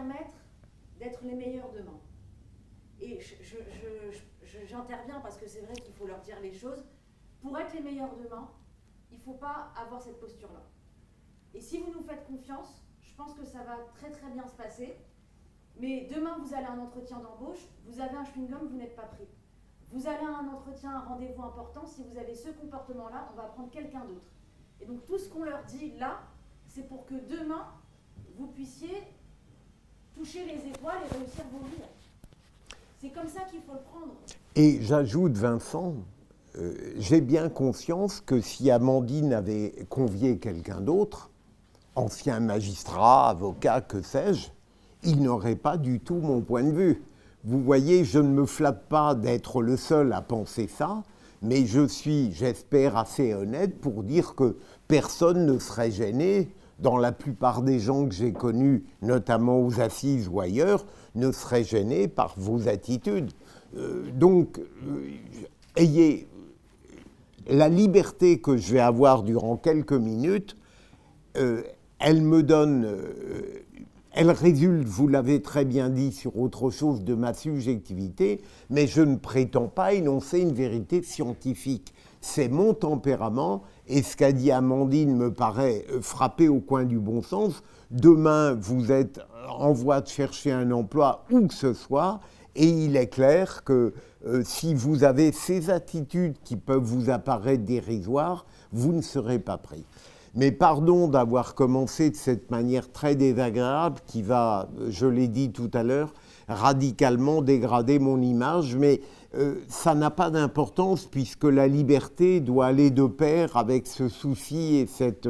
permettre d'être les meilleurs demain. Et j'interviens parce que c'est vrai qu'il faut leur dire les choses. Pour être les meilleurs demain, il ne faut pas avoir cette posture-là. Et si vous nous faites confiance, je pense que ça va très très bien se passer. Mais demain, vous allez à un entretien d'embauche, vous avez un chewing-gum, vous n'êtes pas pris. Vous allez à un entretien, un rendez-vous important, si vous avez ce comportement-là, on va prendre quelqu'un d'autre. Et donc tout ce qu'on leur dit là, c'est pour que demain, vous puissiez toucher les étoiles et réussir vos vies. C'est comme ça qu'il faut le prendre. Et j'ajoute, Vincent, j'ai bien conscience que si Amandine avait convié quelqu'un d'autre, ancien magistrat, avocat, que sais-je, il n'aurait pas du tout mon point de vue. Vous voyez, je ne me flatte pas d'être le seul à penser ça, mais je suis, j'espère, assez honnête pour dire que personne ne serait gêné, dans la plupart des gens que j'ai connus, notamment aux assises ou ailleurs, ne seraient gênés par vos attitudes. Donc, ayez la liberté que je vais avoir durant quelques minutes, elle me donne... Elle résulte, vous l'avez très bien dit, sur autre chose de ma subjectivité, mais je ne prétends pas énoncer une vérité scientifique. C'est mon tempérament, et ce qu'a dit Amandine me paraît frapper au coin du bon sens. Demain, vous êtes en voie de chercher un emploi où que ce soit, et il est clair que si vous avez ces attitudes qui peuvent vous apparaître dérisoires, vous ne serez pas pris. Mais pardon d'avoir commencé de cette manière très désagréable qui va, je l'ai dit tout à l'heure, radicalement dégrader mon image, mais ça n'a pas d'importance puisque la liberté doit aller de pair avec ce souci et cette...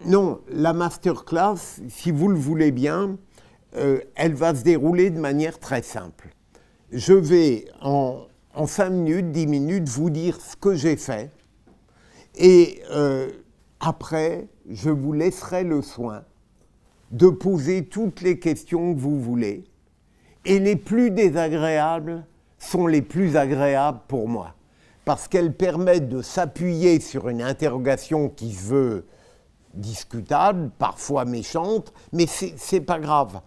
non, la masterclass, si vous le voulez bien, elle va se dérouler de manière très simple. Je vais en 5 minutes, 10 minutes, vous dire ce que j'ai fait et... après, je vous laisserai le soin de poser toutes les questions que vous voulez. Et les plus désagréables sont les plus agréables pour moi. Parce qu'elles permettent de s'appuyer sur une interrogation qui se veut discutable, parfois méchante, mais c'est pas grave.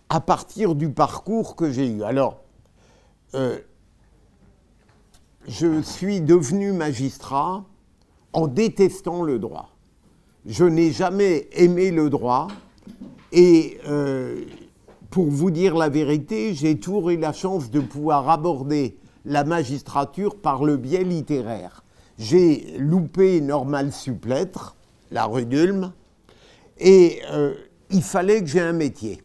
À partir du parcours que j'ai eu. Alors, je suis devenu magistrat en détestant le droit. Je n'ai jamais aimé le droit et pour vous dire la vérité, j'ai toujours eu la chance de pouvoir aborder la magistrature par le biais littéraire. J'ai loupé Normal Supplétre, la rue d'Ulm, et il fallait que j'aie un métier.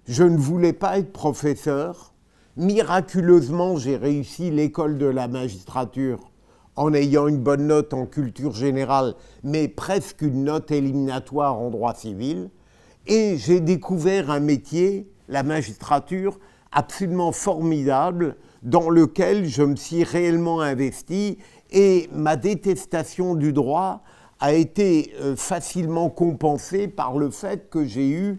Je ne voulais pas être professeur. Miraculeusement, j'ai réussi l'école de la magistrature en ayant une bonne note en culture générale, mais presque une note éliminatoire en droit civil. Et j'ai découvert un métier, la magistrature, absolument formidable, dans lequel je me suis réellement investi, et ma détestation du droit a été facilement compensée par le fait que j'ai eu,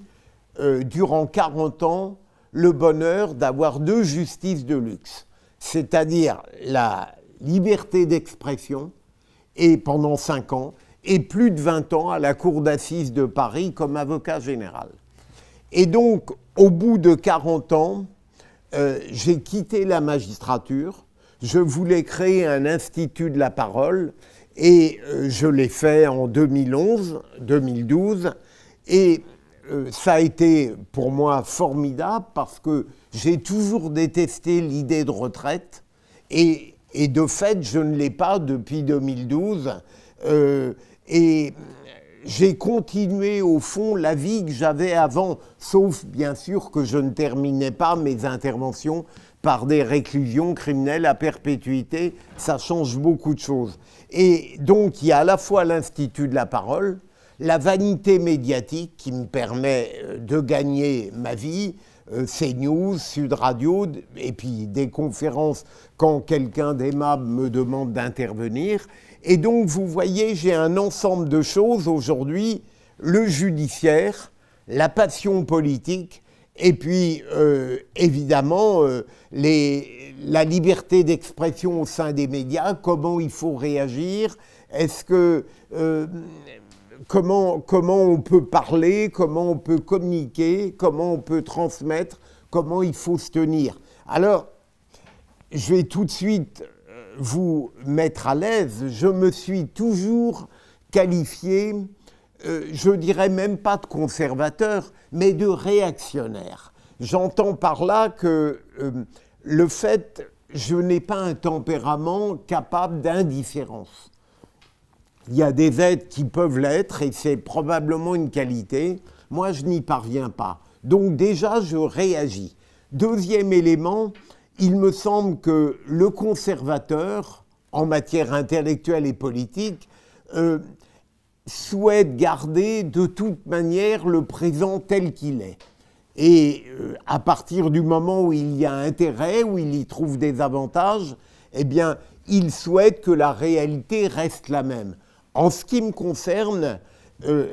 durant 40 ans, le bonheur d'avoir 2 justices de luxe, c'est-à-dire la liberté d'expression, et pendant 5 ans, et plus de 20 ans à la Cour d'assises de Paris comme avocat général. Et donc, au bout de 40 ans, j'ai quitté la magistrature, je voulais créer un institut de la parole, et je l'ai fait en 2011, 2012, et ça a été pour moi formidable parce que j'ai toujours détesté l'idée de retraite, et de fait, je ne l'ai pas depuis 2012. Et j'ai continué, au fond, la vie que j'avais avant, sauf, bien sûr, que je ne terminais pas mes interventions par des réclusions criminelles à perpétuité. Ça change beaucoup de choses. Et donc, il y a à la fois l'Institut de la parole, la vanité médiatique qui me permet de gagner ma vie, CNews, Sud Radio, et puis des conférences quand quelqu'un d'aimable me demande d'intervenir. Et donc, vous voyez, j'ai un ensemble de choses aujourd'hui, le judiciaire, la passion politique, et puis, évidemment, la liberté d'expression au sein des médias, comment il faut réagir, est-ce que... comment on peut parler, comment on peut communiquer, comment on peut transmettre, comment il faut se tenir. Alors, je vais tout de suite vous mettre à l'aise. Je me suis toujours qualifié, je dirais même pas de conservateur, mais de réactionnaire. J'entends par là que le fait, je n'ai pas un tempérament capable d'indifférence. Il y a des êtres qui peuvent l'être et c'est probablement une qualité. Moi, je n'y parviens pas. Donc déjà, je réagis. Deuxième élément, il me semble que le conservateur, en matière intellectuelle et politique, souhaite garder de toute manière le présent tel qu'il est. Et à partir du moment où il y a intérêt, où il y trouve des avantages, eh bien, il souhaite que la réalité reste la même. En ce qui me concerne,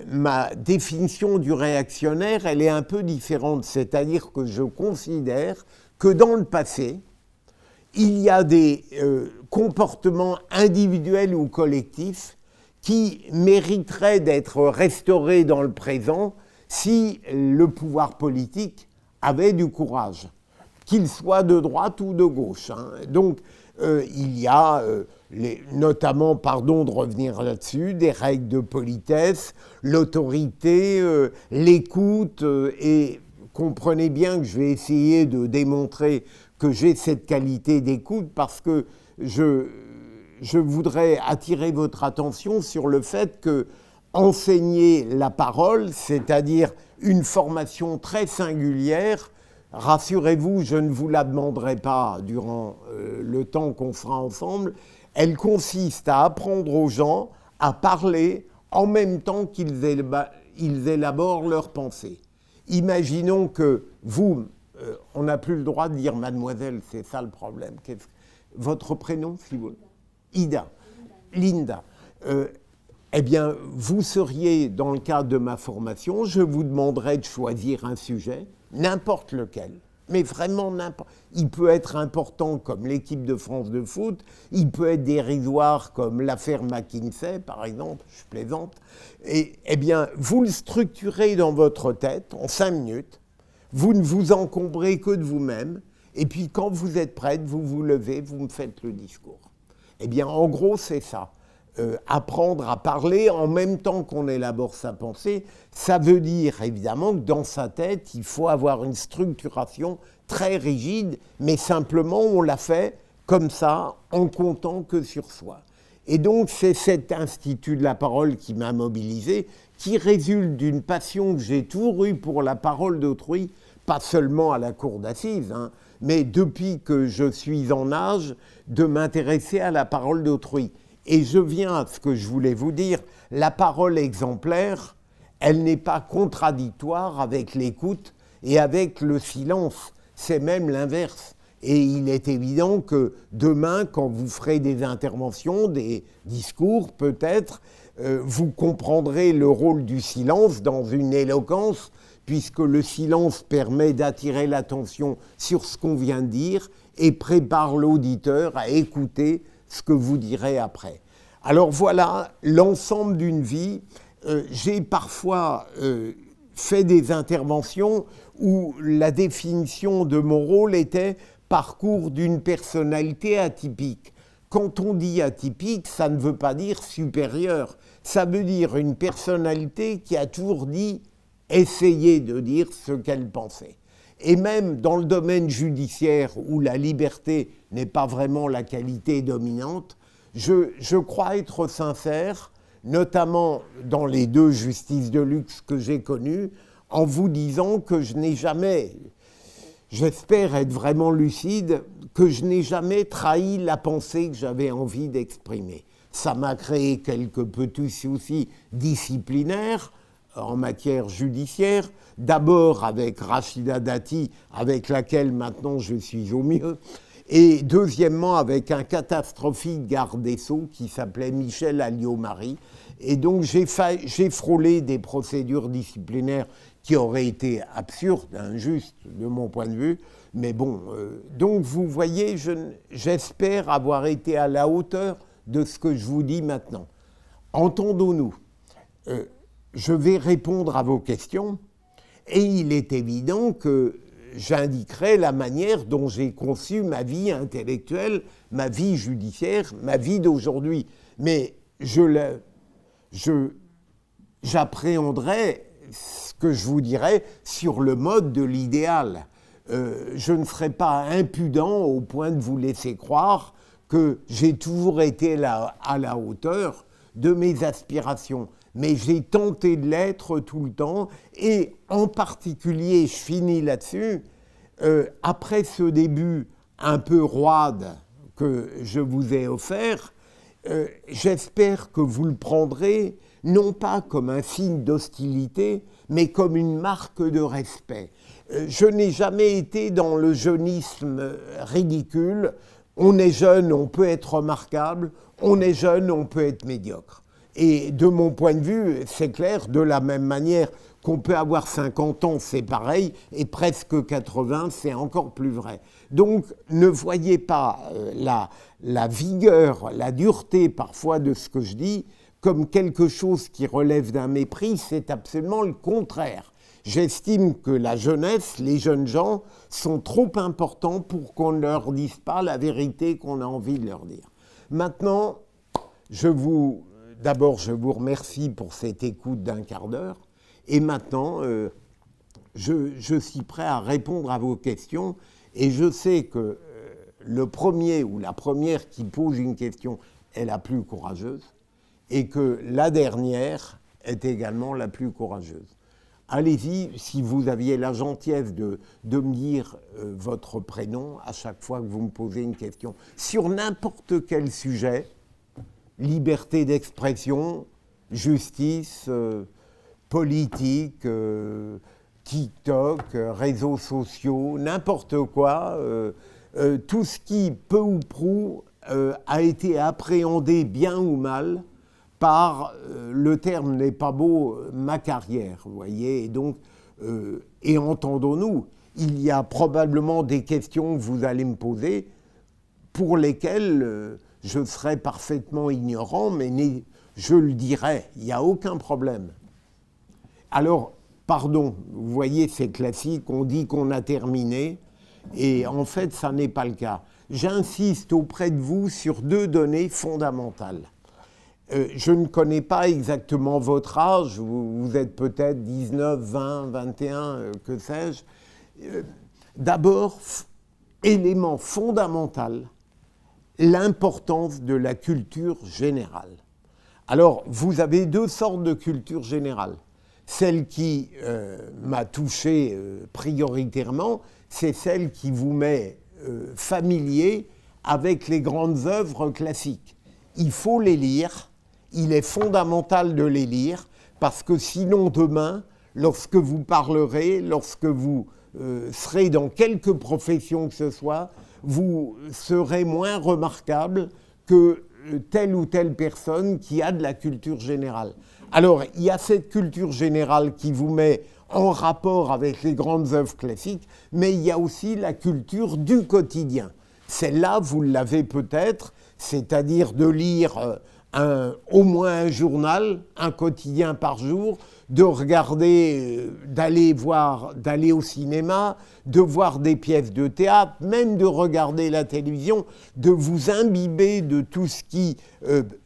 ma définition du réactionnaire, elle est un peu différente. C'est-à-dire que je considère que dans le passé, il y a des comportements individuels ou collectifs qui mériteraient d'être restaurés dans le présent si le pouvoir politique avait du courage, qu'il soit de droite ou de gauche. Donc, il y a notamment, pardon de revenir là-dessus, des règles de politesse, l'autorité, l'écoute, et comprenez bien que je vais essayer de démontrer que j'ai cette qualité d'écoute parce que je voudrais attirer votre attention sur le fait que enseigner la parole, c'est-à-dire une formation très singulière, rassurez-vous, je ne vous la demanderai pas durant le temps qu'on sera ensemble, elle consiste à apprendre aux gens à parler en même temps qu'ils élaborent leurs pensées. Imaginons que vous, on n'a plus le droit de dire mademoiselle, c'est ça le problème. Votre prénom, si vous... Ida. Linda. Eh bien, vous seriez, dans le cadre de ma formation, je vous demanderais de choisir un sujet, n'importe lequel, mais vraiment n'importe. Il peut être important comme l'équipe de France de foot, il peut être dérisoire comme l'affaire McKinsey, par exemple, je plaisante. Et, eh bien, vous le structurez dans votre tête en 5 minutes, vous ne vous encombrez que de vous-même, et puis quand vous êtes prête, vous vous levez, vous me faites le discours. Eh bien, en gros, c'est ça. Apprendre à parler en même temps qu'on élabore sa pensée, ça veut dire évidemment que dans sa tête, il faut avoir une structuration très rigide, mais simplement on l'a fait comme ça, en comptant que sur soi. Et donc c'est cet institut de la parole qui m'a mobilisé, qui résulte d'une passion que j'ai toujours eue pour la parole d'autrui, pas seulement à la cour d'assises, mais depuis que je suis en âge de m'intéresser à la parole d'autrui. Et je viens à ce que je voulais vous dire, la parole exemplaire, elle n'est pas contradictoire avec l'écoute et avec le silence, c'est même l'inverse. Et il est évident que demain, quand vous ferez des interventions, des discours peut-être, vous comprendrez le rôle du silence dans une éloquence, puisque le silence permet d'attirer l'attention sur ce qu'on vient de dire et prépare l'auditeur à écouter ce que vous direz après. Alors voilà l'ensemble d'une vie. J'ai parfois fait des interventions où la définition de mon rôle était parcours d'une personnalité atypique. Quand on dit atypique, ça ne veut pas dire supérieur. Ça veut dire une personnalité qui a toujours essayé de dire ce qu'elle pensait. Et même dans le domaine judiciaire où la liberté n'est pas vraiment la qualité dominante, je crois être sincère, notamment dans les 2 justices de luxe que j'ai connues, en vous disant que je n'ai jamais, j'espère être vraiment lucide, que je n'ai jamais trahi la pensée que j'avais envie d'exprimer. Ça m'a créé quelques petits soucis disciplinaires en matière judiciaire, d'abord avec Rachida Dati, avec laquelle maintenant je suis au mieux, et deuxièmement avec un catastrophique garde des Sceaux qui s'appelait Michel Alliot-Marie. Et donc j'ai frôlé des procédures disciplinaires qui auraient été absurdes, injustes de mon point de vue, mais bon, donc vous voyez, j'espère avoir été à la hauteur de ce que je vous dis maintenant. Entendons-nous. je vais répondre à vos questions et il est évident que j'indiquerai la manière dont j'ai conçu ma vie intellectuelle, ma vie judiciaire, ma vie d'aujourd'hui. Mais j'appréhenderai ce que je vous dirai sur le mode de l'idéal. Je ne serai pas impudent au point de vous laisser croire que j'ai toujours été à la hauteur de mes aspirations. Mais j'ai tenté de l'être tout le temps, et en particulier, je finis là-dessus, après ce début un peu roide que je vous ai offert, j'espère que vous le prendrez non pas comme un signe d'hostilité, mais comme une marque de respect. Je n'ai jamais été dans le jeunisme ridicule. On est jeune, on peut être remarquable, on est jeune, on peut être médiocre. Et de mon point de vue, c'est clair, de la même manière qu'on peut avoir 50 ans, c'est pareil, et presque 80, c'est encore plus vrai. Donc, ne voyez pas la vigueur, la dureté parfois de ce que je dis comme quelque chose qui relève d'un mépris, c'est absolument le contraire. J'estime que la jeunesse, les jeunes gens, sont trop importants pour qu'on ne leur dise pas la vérité qu'on a envie de leur dire. Maintenant, d'abord, je vous remercie pour cette écoute d'un quart d'heure. Et maintenant, je suis prêt à répondre à vos questions. Et je sais que le premier ou la première qui pose une question est la plus courageuse. Et que la dernière est également la plus courageuse. Allez-y, si vous aviez la gentillesse de me dire votre prénom à chaque fois que vous me posez une question sur n'importe quel sujet, liberté d'expression, justice, politique, TikTok, réseaux sociaux, n'importe quoi, tout ce qui, peu ou prou, a été appréhendé bien ou mal par, le terme n'est pas beau, ma carrière, vous voyez, et donc, et entendons-nous, il y a probablement des questions que vous allez me poser pour lesquelles je serai parfaitement ignorant, mais je le dirai, il n'y a aucun problème. Alors, pardon, vous voyez, c'est classique, on dit qu'on a terminé, et en fait, ça n'est pas le cas. J'insiste auprès de vous sur 2 données fondamentales. Je ne connais pas exactement votre âge, vous êtes peut-être 19, 20, 21, que sais-je. D'abord, élément fondamental, l'importance de la culture générale. Alors, vous avez 2 sortes de culture générale. Celle qui m'a touché prioritairement, c'est celle qui vous met familier avec les grandes œuvres classiques. Il faut les lire. Il est fondamental de les lire, parce que sinon demain, lorsque vous parlerez, lorsque vous serez dans quelque profession que ce soit, vous serez moins remarquable que telle ou telle personne qui a de la culture générale. Alors, il y a cette culture générale qui vous met en rapport avec les grandes œuvres classiques, mais il y a aussi la culture du quotidien. Celle-là, vous l'avez peut-être, c'est-à-dire de lire au moins un journal, un quotidien par jour, de regarder, d'aller au cinéma, de voir des pièces de théâtre, même de regarder la télévision, de vous imbiber de tout ce qui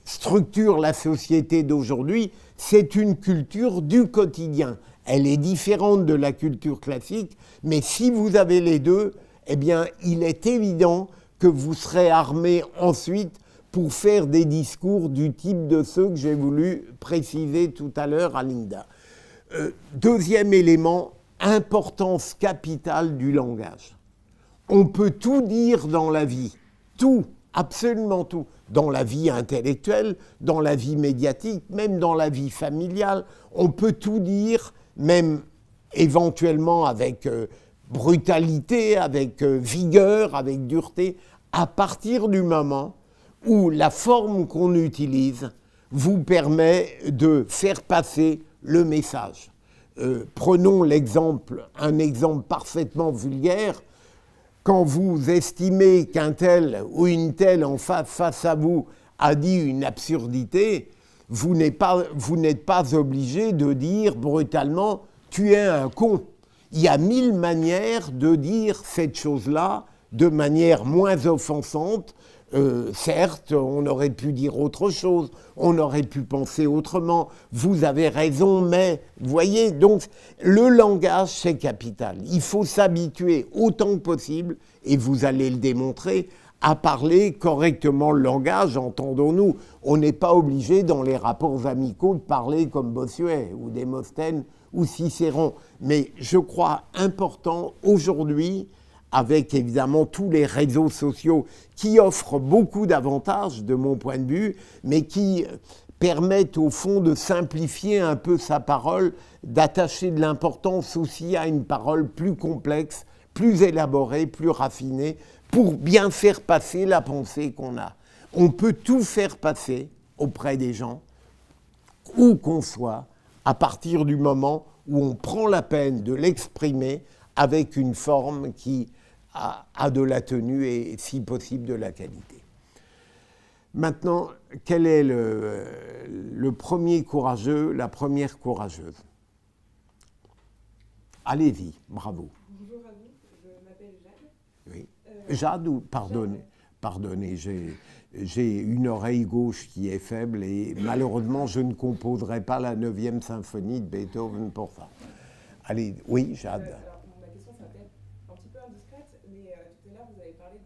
structure la société d'aujourd'hui. C'est une culture du quotidien. Elle est différente de la culture classique, mais si vous avez les 2, eh bien, il est évident que vous serez armé ensuite pour faire des discours du type de ceux que j'ai voulu préciser tout à l'heure à Linda. Deuxième élément, importance capitale du langage. On peut tout dire dans la vie, tout, absolument tout, dans la vie intellectuelle, dans la vie médiatique, même dans la vie familiale. On peut tout dire, même éventuellement avec brutalité, avec vigueur, avec dureté, à partir du moment où la forme qu'on utilise vous permet de faire passer le message. Prenons un exemple parfaitement vulgaire. Quand vous estimez qu'un tel ou une telle en face à vous a dit une absurdité, vous n'êtes pas obligé de dire brutalement « tu es un con ». Il y a 1000 manières de dire cette chose-là de manière moins offensante. Certes, on aurait pu dire autre chose, on aurait pu penser autrement, vous avez raison, mais, vous voyez, donc le langage, c'est capital. Il faut s'habituer autant que possible, et vous allez le démontrer, à parler correctement le langage, entendons-nous. On n'est pas obligé, dans les rapports amicaux, de parler comme Bossuet, ou Démosthène, ou Cicéron. Mais je crois important, aujourd'hui, avec évidemment tous les réseaux sociaux qui offrent beaucoup d'avantages de mon point de vue, mais qui permettent au fond de simplifier un peu sa parole, d'attacher de l'importance aussi à une parole plus complexe, plus élaborée, plus raffinée, pour bien faire passer la pensée qu'on a. On peut tout faire passer auprès des gens, où qu'on soit, à partir du moment où on prend la peine de l'exprimer avec une forme qui a de la tenue et, si possible, de la qualité. Maintenant, quel est le premier courageux, la première courageuse? Allez-y, bravo. Bonjour à vous, je m'appelle Jade. Oui. Jade ou pardonnez, j'ai une oreille gauche qui est faible et malheureusement je ne composerai pas la 9e symphonie de Beethoven pour ça. Allez, oui, Jade. Alors, ma question c'est peut-être un petit peu indiscrète, mais tout à l'heure vous avez parlé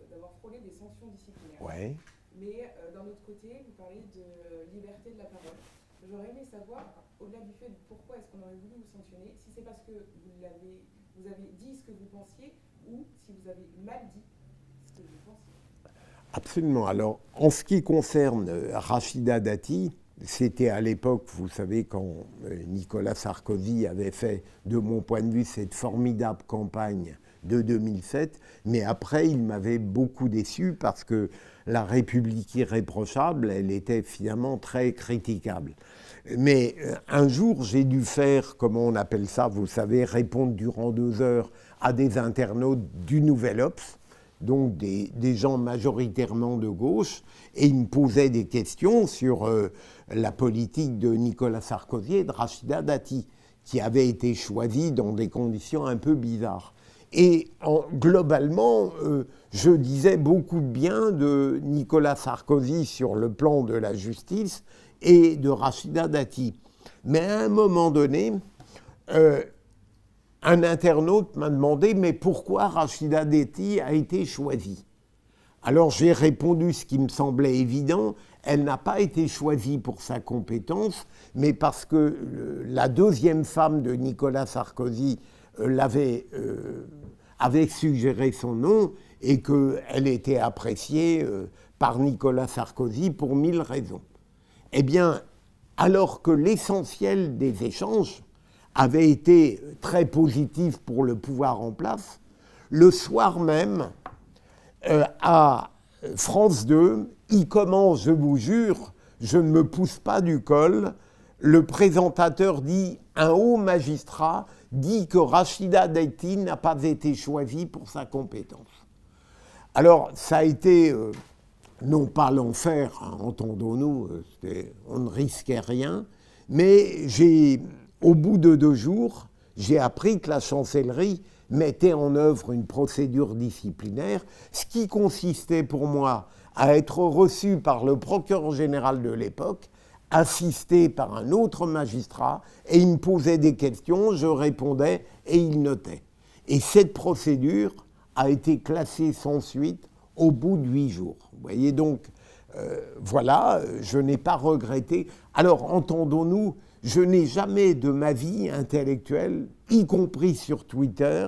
d'avoir frôlé des sanctions disciplinaires. Ouais. Mais d'un autre côté, vous parlez de liberté de la parole. J'aurais aimé savoir, au-delà du fait de pourquoi est-ce qu'on aurait voulu vous sanctionner, si c'est parce que vous avez dit ce que vous pensiez ou si vous avez mal dit ce que vous pensiez. Absolument. Alors, en ce qui concerne Rachida Dati, c'était à l'époque, vous savez, quand Nicolas Sarkozy avait fait, de mon point de vue, cette formidable campagne de 2007, mais après, il m'avait beaucoup déçu parce que la République irréprochable, elle était finalement très critiquable. Mais un jour, j'ai dû faire, comment on appelle ça, vous savez, répondre durant 2 heures à des internautes du Nouvel Obs, donc des gens majoritairement de gauche, et ils me posaient des questions sur la politique de Nicolas Sarkozy et de Rachida Dati, qui avait été choisie dans des conditions un peu bizarres. Et globalement, je disais beaucoup de bien de Nicolas Sarkozy sur le plan de la justice et de Rachida Dati. Mais à un moment donné, un internaute m'a demandé « Mais pourquoi Rachida Dati a été choisie ?» Alors j'ai répondu ce qui me semblait évident, elle n'a pas été choisie pour sa compétence, mais parce que la 2e femme de Nicolas Sarkozy avait suggéré son nom et qu'elle était appréciée par Nicolas Sarkozy pour 1000 raisons. Eh bien, alors que l'essentiel des échanges avait été très positif pour le pouvoir en place, le soir même, à France 2, il commence, je vous jure, je ne me pousse pas du col, le présentateur dit, un haut magistrat dit que Rachida Dati n'a pas été choisie pour sa compétence. Alors, ça a été, non pas l'enfer, hein, entendons-nous, on ne risquait rien, mais au bout de 2 jours, j'ai appris que la chancellerie mettait en œuvre une procédure disciplinaire, ce qui consistait pour moi à être reçu par le procureur général de l'époque, assisté par un autre magistrat, et il me posait des questions, je répondais et il notait. Et cette procédure a été classée sans suite au bout de 8 jours. Vous voyez donc, voilà, je n'ai pas regretté. Alors, entendons-nous, je n'ai jamais de ma vie intellectuelle, y compris sur Twitter,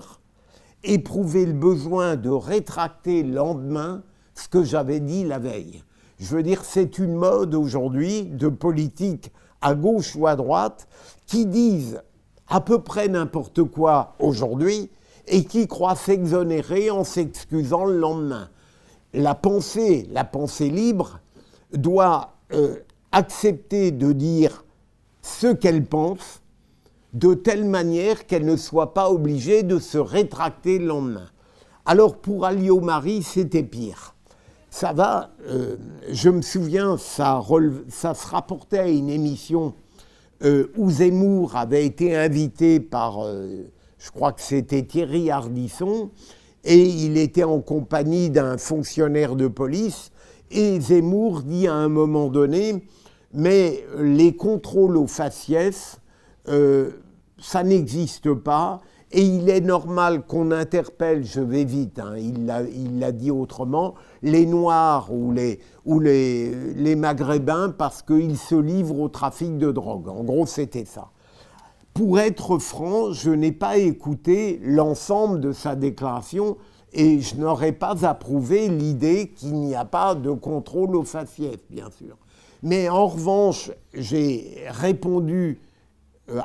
éprouvé le besoin de rétracter le lendemain ce que j'avais dit la veille. Je veux dire, c'est une mode aujourd'hui de politique à gauche ou à droite qui disent à peu près n'importe quoi aujourd'hui et qui croient s'exonérer en s'excusant le lendemain. La pensée libre doit accepter de dire ce qu'elle pense de telle manière qu'elle ne soit pas obligée de se rétracter le lendemain. Alors pour Alliot-Marie, c'était pire. Ça va, je me souviens, ça se rapportait à une émission où Zemmour avait été invité par, je crois que c'était Thierry Ardisson, et il était en compagnie d'un fonctionnaire de police, et Zemmour dit à un moment donné, mais les contrôles aux faciès, ça n'existe pas, et il est normal qu'on interpelle, je vais vite, hein, il l'a dit autrement, les Noirs ou les Maghrébins parce qu'ils se livrent au trafic de drogue. En gros, c'était ça. Pour être franc, je n'ai pas écouté l'ensemble de sa déclaration et je n'aurais pas approuvé l'idée qu'il n'y a pas de contrôle aux faciès, bien sûr. Mais en revanche, j'ai répondu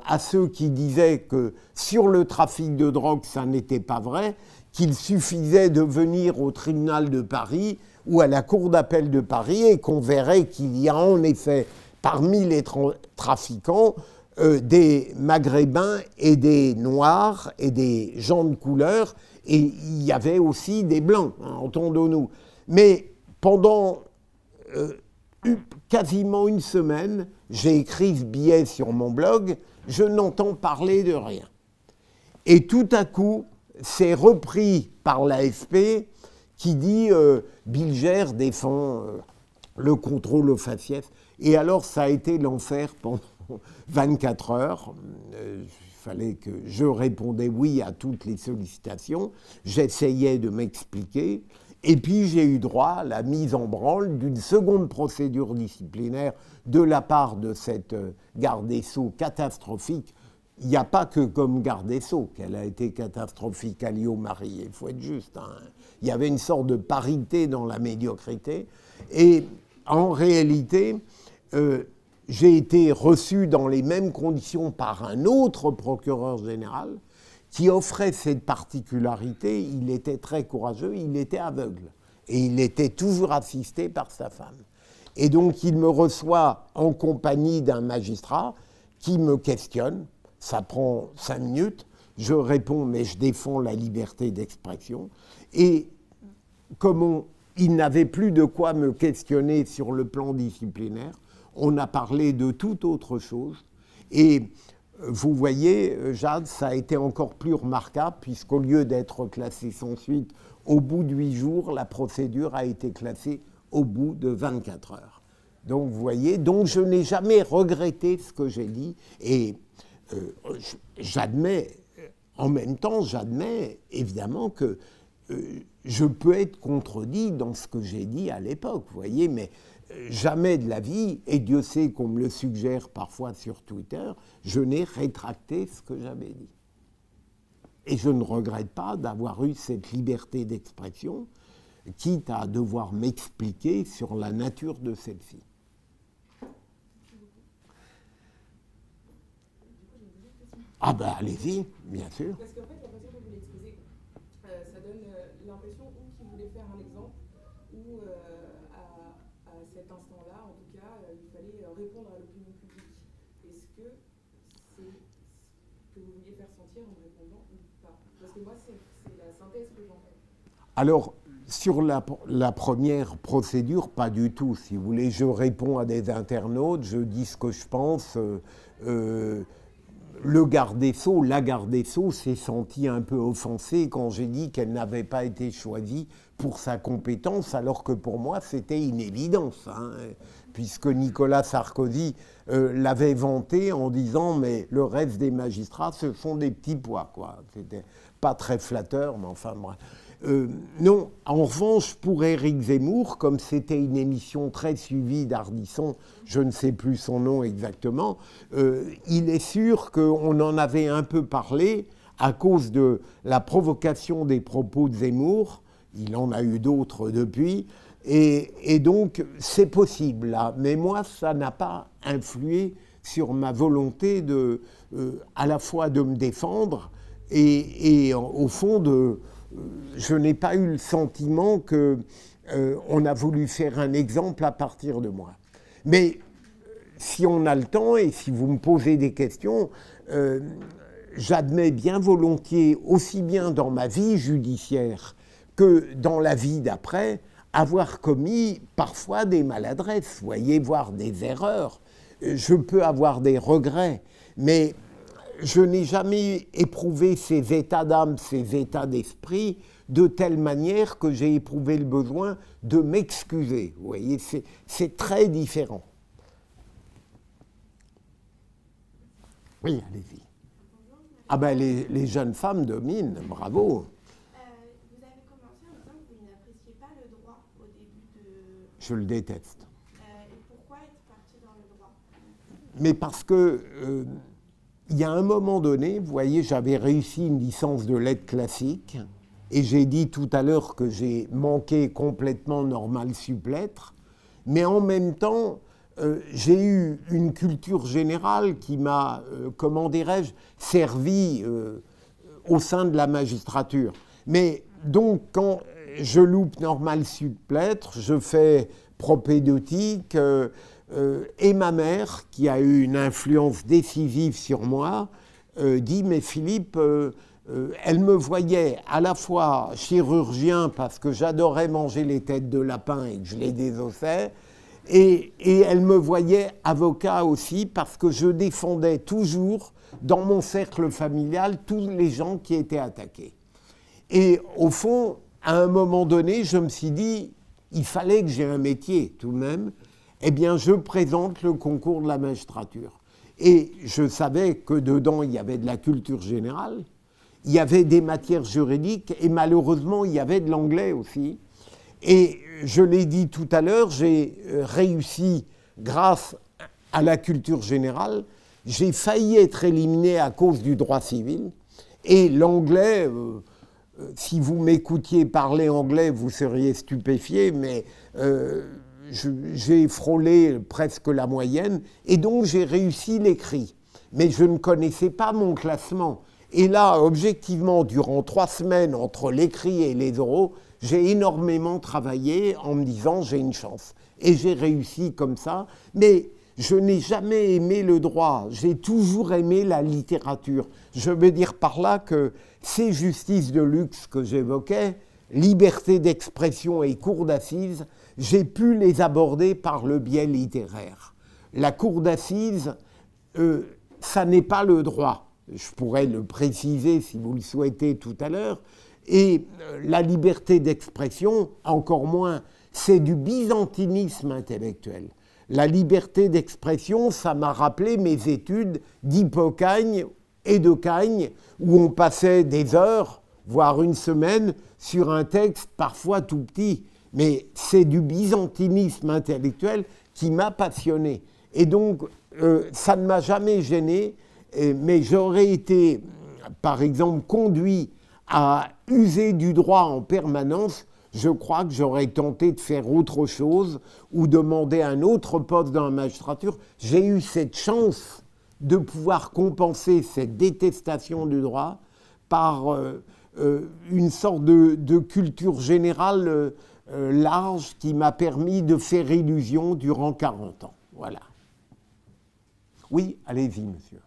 à ceux qui disaient que sur le trafic de drogue, ça n'était pas vrai, qu'il suffisait de venir au tribunal de Paris ou à la cour d'appel de Paris et qu'on verrait qu'il y a en effet parmi les trafiquants des Maghrébins et des Noirs et des gens de couleur, et il y avait aussi des Blancs, hein, entendons-nous. Mais pendant quasiment une semaine, j'ai écrit ce billet sur mon blog, je n'entends parler de rien. Et tout à coup, c'est repris par l'AFP qui dit Bilger défend le contrôle aux faciès. Et alors, ça a été l'enfer pendant 24 heures. Il fallait que je répondais oui à toutes les sollicitations. J'essayais de m'expliquer. Et puis, j'ai eu droit à la mise en branle d'une seconde procédure disciplinaire de la part de cette garde des Sceaux catastrophique. Il n'y a pas que comme garde des Sceaux qu'elle a été catastrophique, Alliot-Marie, il faut être juste. Hein. Il y avait une sorte de parité dans la médiocrité. Et en réalité, j'ai été reçu dans les mêmes conditions par un autre procureur général qui offrait cette particularité. Il était très courageux, il était aveugle. Et il était toujours assisté par sa femme. Et donc, il me reçoit en compagnie d'un magistrat qui me questionne. Ça prend 5 minutes. Je réponds, mais je défends la liberté d'expression. Et comme il n'avait plus de quoi me questionner sur le plan disciplinaire, on a parlé de toute autre chose. Et vous voyez, Jade, ça a été encore plus remarquable, puisqu'au lieu d'être classé sans suite au bout de 8 jours, la procédure a été classée au bout de 24 heures. Donc, vous voyez, donc je n'ai jamais regretté ce que j'ai dit. Et j'admets, en même temps, j'admets évidemment que je peux être contredit dans ce que j'ai dit à l'époque, vous voyez, mais jamais de la vie, et Dieu sait qu'on me le suggère parfois sur Twitter, je n'ai rétracté ce que j'avais dit. Et je ne regrette pas d'avoir eu cette liberté d'expression, quitte à devoir m'expliquer sur la nature de celle-ci. Ah ben allez-y, bien sûr. Parce qu'en fait, la façon dont vous l'exposez, ça donne l'impression ou qu'il voulait faire un exemple, ou à cet instant-là, en tout cas, il fallait répondre à l'opinion publique. Est-ce que c'est ce que vous vouliez faire sentir en répondant ou pas? Parce que moi, c'est la synthèse que j'en fais. Alors, sur la première procédure, pas du tout. Si vous voulez, je réponds à des internautes, je dis ce que je pense. Le garde des Sceaux, la garde des Sceaux s'est sentie un peu offensée quand j'ai dit qu'elle n'avait pas été choisie pour sa compétence, alors que pour moi, c'était une évidence, hein, puisque Nicolas Sarkozy l'avait vanté en disant « mais le reste des magistrats, ce sont des petits pois ». C'était pas très flatteur, mais enfin bref. Non, en revanche, pour Éric Zemmour, comme c'était une émission très suivie d'Ardisson, je ne sais plus son nom exactement, il est sûr qu'on en avait un peu parlé à cause de la provocation des propos de Zemmour. Il en a eu d'autres depuis, et donc c'est possible là. Mais moi, ça n'a pas influé sur ma volonté à la fois de me défendre et au fond je n'ai pas eu le sentiment qu'on a voulu faire un exemple à partir de moi. Mais si on a le temps et si vous me posez des questions, j'admets bien volontiers, aussi bien dans ma vie judiciaire que dans la vie d'après, avoir commis parfois des maladresses, voyez, voire des erreurs. Je peux avoir des regrets, mais je n'ai jamais éprouvé ces états d'âme, ces états d'esprit de telle manière que j'ai éprouvé le besoin de m'excuser. Vous voyez, c'est très différent. Oui, allez-y. Ah ben les jeunes femmes dominent, bravo. Vous avez commencé en disant que vous n'appréciez pas le droit au début de... Je le déteste. Et pourquoi être parti dans le droit? Mais parce que il y a un moment donné, vous voyez, j'avais réussi une licence de lettres classiques et j'ai dit tout à l'heure que j'ai manqué complètement normal sup-lettres, mais en même temps, j'ai eu une culture générale qui m'a, comment dirais-je, servi au sein de la magistrature. Mais donc, quand je loupe normal sup-lettres, je fais propédeutique, et ma mère, qui a eu une influence décisive sur moi, dit « Mais Philippe, elle me voyait à la fois chirurgien parce que j'adorais manger les têtes de lapin et que je les désossais, et elle me voyait avocat aussi parce que je défendais toujours dans mon cercle familial tous les gens qui étaient attaqués. Et au fond, à un moment donné, je me suis dit, il fallait que j'aie un métier tout de même. Eh bien, je présente le concours de la magistrature. Et je savais que dedans, il y avait de la culture générale, il y avait des matières juridiques, et malheureusement, il y avait de l'anglais aussi. Et je l'ai dit tout à l'heure, j'ai réussi grâce à la culture générale. J'ai failli être éliminé à cause du droit civil. Et l'anglais, si vous m'écoutiez parler anglais, vous seriez stupéfié, mais j'ai frôlé presque la moyenne. Et donc, j'ai réussi l'écrit. Mais je ne connaissais pas mon classement. Et là, objectivement, durant 3 semaines, entre l'écrit et les oraux, j'ai énormément travaillé en me disant j'ai une chance. Et j'ai réussi comme ça. Mais je n'ai jamais aimé le droit. J'ai toujours aimé la littérature. Je veux dire par là que ces justices de luxe que j'évoquais, liberté d'expression et cour d'assises, j'ai pu les aborder par le biais littéraire. La cour d'assises, ça n'est pas le droit. Je pourrais le préciser si vous le souhaitez tout à l'heure. Et la liberté d'expression, encore moins, c'est du byzantinisme intellectuel. La liberté d'expression, ça m'a rappelé mes études d'Hippocagne et de Cagne, où on passait des heures, voire une semaine, sur un texte parfois tout petit. Mais c'est du byzantinisme intellectuel qui m'a passionné. Et donc, ça ne m'a jamais gêné, mais j'aurais été, par exemple, conduit à user du droit en permanence. Je crois que j'aurais tenté de faire autre chose ou demander un autre poste dans la magistrature. J'ai eu cette chance de pouvoir compenser cette détestation du droit par une sorte de culture générale large qui m'a permis de faire illusion durant 40 ans. Voilà. Oui, allez-y, monsieur.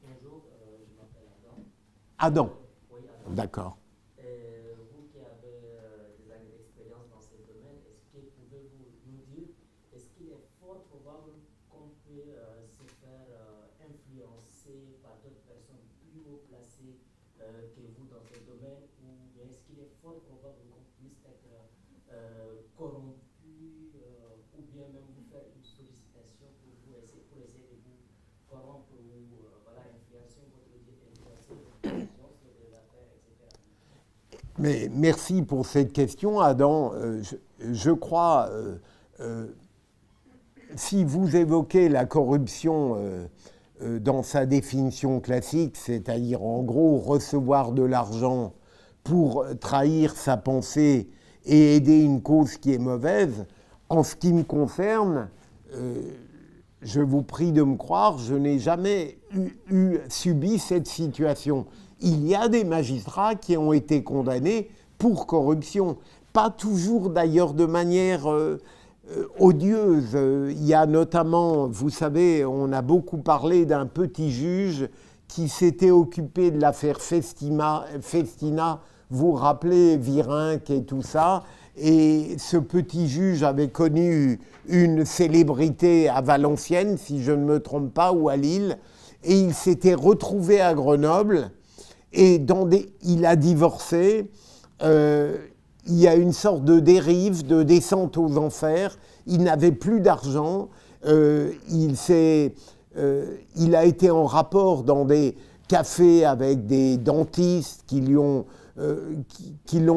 Bonjour, je m'appelle Adam. Adam. Oui, Adam. D'accord. Vous qui avez des années d'expérience dans ce domaine, est-ce que pouvez-vous nous dire, est-ce qu'il est fort probable qu'on peut se faire influencer par d'autres personnes plus haut placées que vous dans ce domaine, ou bien est-ce qu'il est fort probable qu'on puisse être corrompu, ou bien même vous faire une sollicitation pour essayer de vous corrompre ou influencer votre décision sur des affaires, etc. Mais merci pour cette question, Adam. Je crois, si vous évoquez la corruption dans sa définition classique, c'est-à-dire en gros recevoir de l'argent pour trahir sa pensée et aider une cause qui est mauvaise, en ce qui me concerne, je vous prie de me croire, je n'ai jamais subi cette situation. Il y a des magistrats qui ont été condamnés pour corruption, pas toujours d'ailleurs de manière odieuse. Il y a notamment, vous savez, on a beaucoup parlé d'un petit juge qui s'était occupé de l'affaire Festina vous rappelez Virenque et tout ça. Et ce petit juge avait connu une célébrité à Valenciennes, si je ne me trompe pas, ou à Lille. Et il s'était retrouvé à Grenoble. Et il a divorcé. Il y a une sorte de dérive, de descente aux enfers. Il n'avait plus d'argent. Il a été en rapport dans des cafés avec des dentistes qui l'ont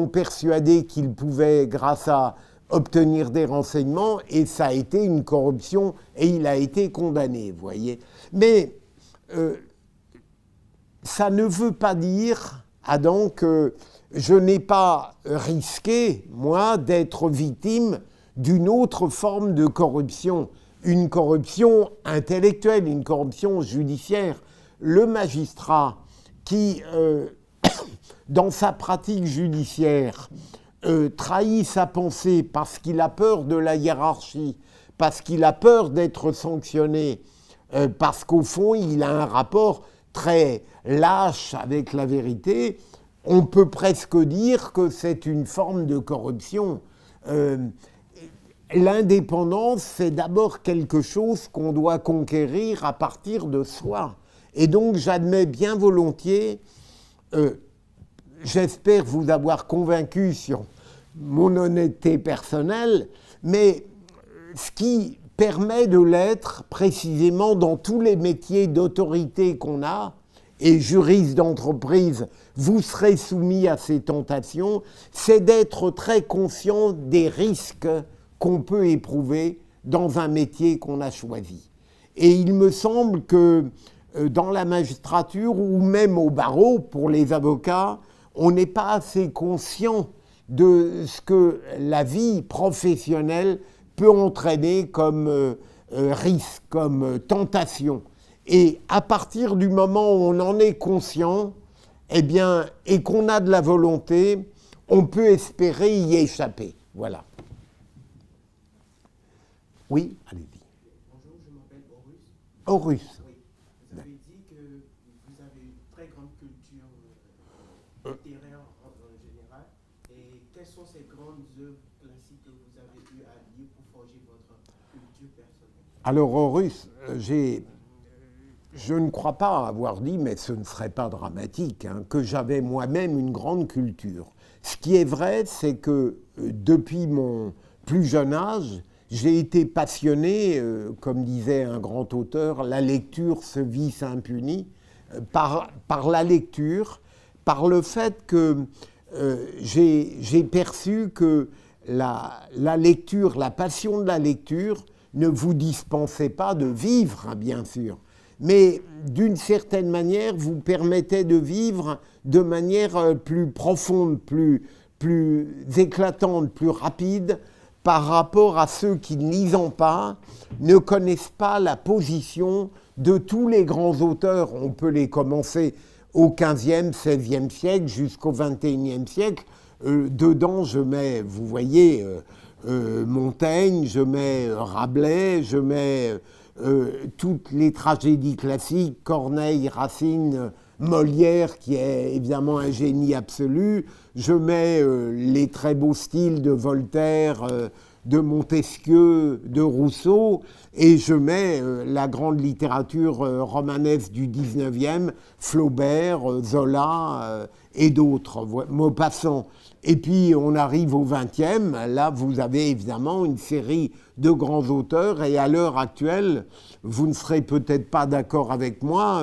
persuadé qu'il pouvait, grâce à obtenir des renseignements, et ça a été une corruption, et il a été condamné, vous voyez. Mais ça ne veut pas dire, Adam, que je n'ai pas risqué, moi, d'être victime d'une autre forme de corruption, une corruption intellectuelle, une corruption judiciaire. Le magistrat qui, dans sa pratique judiciaire, trahit sa pensée parce qu'il a peur de la hiérarchie, parce qu'il a peur d'être sanctionné, parce qu'au fond, il a un rapport très lâche avec la vérité, on peut presque dire que c'est une forme de corruption. L'indépendance, c'est d'abord quelque chose qu'on doit conquérir à partir de soi. Et donc, j'admets bien volontiers, j'espère vous avoir convaincu sur mon honnêteté personnelle, mais ce qui permet de l'être précisément dans tous les métiers d'autorité qu'on a, et juriste d'entreprise, vous serez soumis à ces tentations, c'est d'être très conscient des risques qu'on peut éprouver dans un métier qu'on a choisi. Et il me semble que dans la magistrature ou même au barreau, pour les avocats, on n'est pas assez conscient de ce que la vie professionnelle peut entraîner comme risque, comme tentation. Et à partir du moment où on en est conscient, eh bien, et qu'on a de la volonté, on peut espérer y échapper. Voilà. Oui, allez-y. Bonjour, je m'appelle Horus. Horus. Oui. Vous avez dit que vous avez une très grande culture littéraire en général. Et quelles sont ces grandes œuvres classiques que vous avez eu à lire pour forger votre culture personnelle? Alors, Horus, je ne crois pas avoir dit, mais ce ne serait pas dramatique, hein, que j'avais moi-même une grande culture. Ce qui est vrai, c'est que depuis mon plus jeune âge, j'ai été passionné, comme disait un grand auteur, la lecture se vice impuni, par la lecture, par le fait que j'ai perçu que la lecture, la passion de la lecture ne vous dispensait pas de vivre, hein, bien sûr, mais d'une certaine manière vous permettait de vivre de manière plus profonde, plus éclatante, plus rapide, par rapport à ceux qui, ne lisant pas, ne connaissent pas la position de tous les grands auteurs. On peut les commencer au XVe, XVIe siècle jusqu'au XXIe siècle. Dedans, je mets, vous voyez, Montaigne, je mets Rabelais, je mets toutes les tragédies classiques, Corneille, Racine, Molière, qui est évidemment un génie absolu. Je mets les très beaux styles de Voltaire, de Montesquieu, de Rousseau, et je mets la grande littérature romanesque du XIXe, Flaubert, Zola et d'autres, Maupassant. Et puis on arrive au XXe, là vous avez évidemment une série de grands auteurs, et à l'heure actuelle, vous ne serez peut-être pas d'accord avec moi,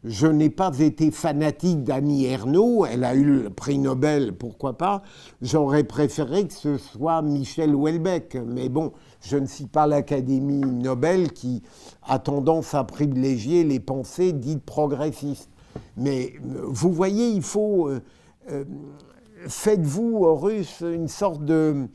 je n'ai pas été fanatique d'Annie Ernaux, elle a eu le prix Nobel, pourquoi pas. J'aurais préféré que ce soit Michel Houellebecq, mais bon, je ne suis pas l'Académie Nobel qui a tendance à privilégier les pensées dites progressistes. Mais vous voyez, il faut... faites-vous, Horus, une sorte de,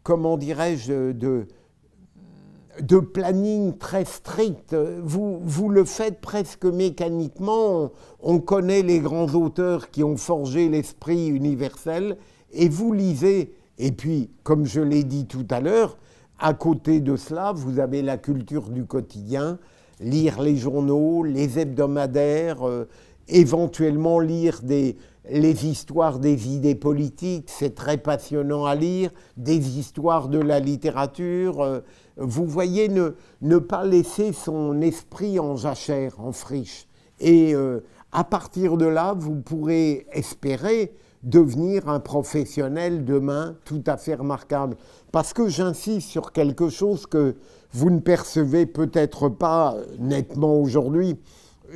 comment dirais-je, de planning très strict. Vous le faites presque mécaniquement. On connaît les grands auteurs qui ont forgé l'esprit universel et vous lisez. Et puis, comme je l'ai dit tout à l'heure, à côté de cela, vous avez la culture du quotidien, lire les journaux, les hebdomadaires, éventuellement lire les histoires des idées politiques, c'est très passionnant à lire, des histoires de la littérature. Vous voyez, ne pas laisser son esprit en jachère, en friche. Et à partir de là, vous pourrez espérer devenir un professionnel demain tout à fait remarquable. Parce que j'insiste sur quelque chose que vous ne percevez peut-être pas nettement aujourd'hui.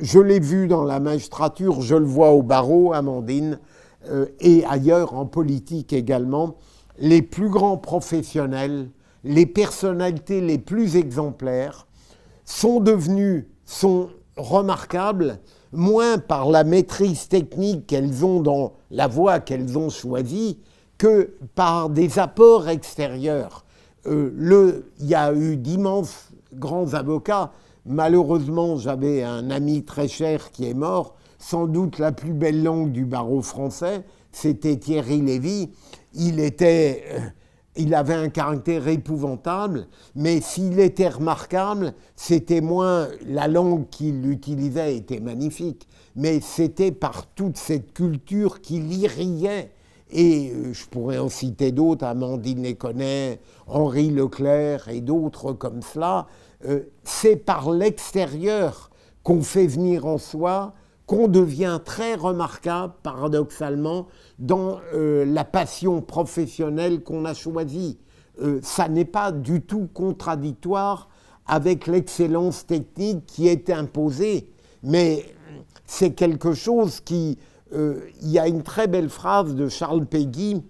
Je l'ai vu dans la magistrature, je le vois au barreau, Amandine, et ailleurs en politique également. Les plus grands professionnels, les personnalités les plus exemplaires sont remarquables, moins par la maîtrise technique qu'elles ont dans la voie qu'elles ont choisie que par des apports extérieurs. Il y a eu d'immenses grands avocats. Malheureusement, j'avais un ami très cher qui est mort. Sans doute la plus belle langue du barreau français, c'était Thierry Lévy. Il avait un caractère épouvantable, mais s'il était remarquable, c'était moins la langue qu'il utilisait était magnifique, mais c'était par toute cette culture qu'il irriguait. Et je pourrais en citer d'autres, Amandine Léconnet, Henri Leclerc et d'autres comme cela. C'est par l'extérieur qu'on fait venir en soi, qu'on devient très remarquable, paradoxalement, dans la passion professionnelle qu'on a choisie. Ça n'est pas du tout contradictoire avec l'excellence technique qui est imposée, mais c'est quelque chose qui... il y a une très belle phrase de Charles Péguy,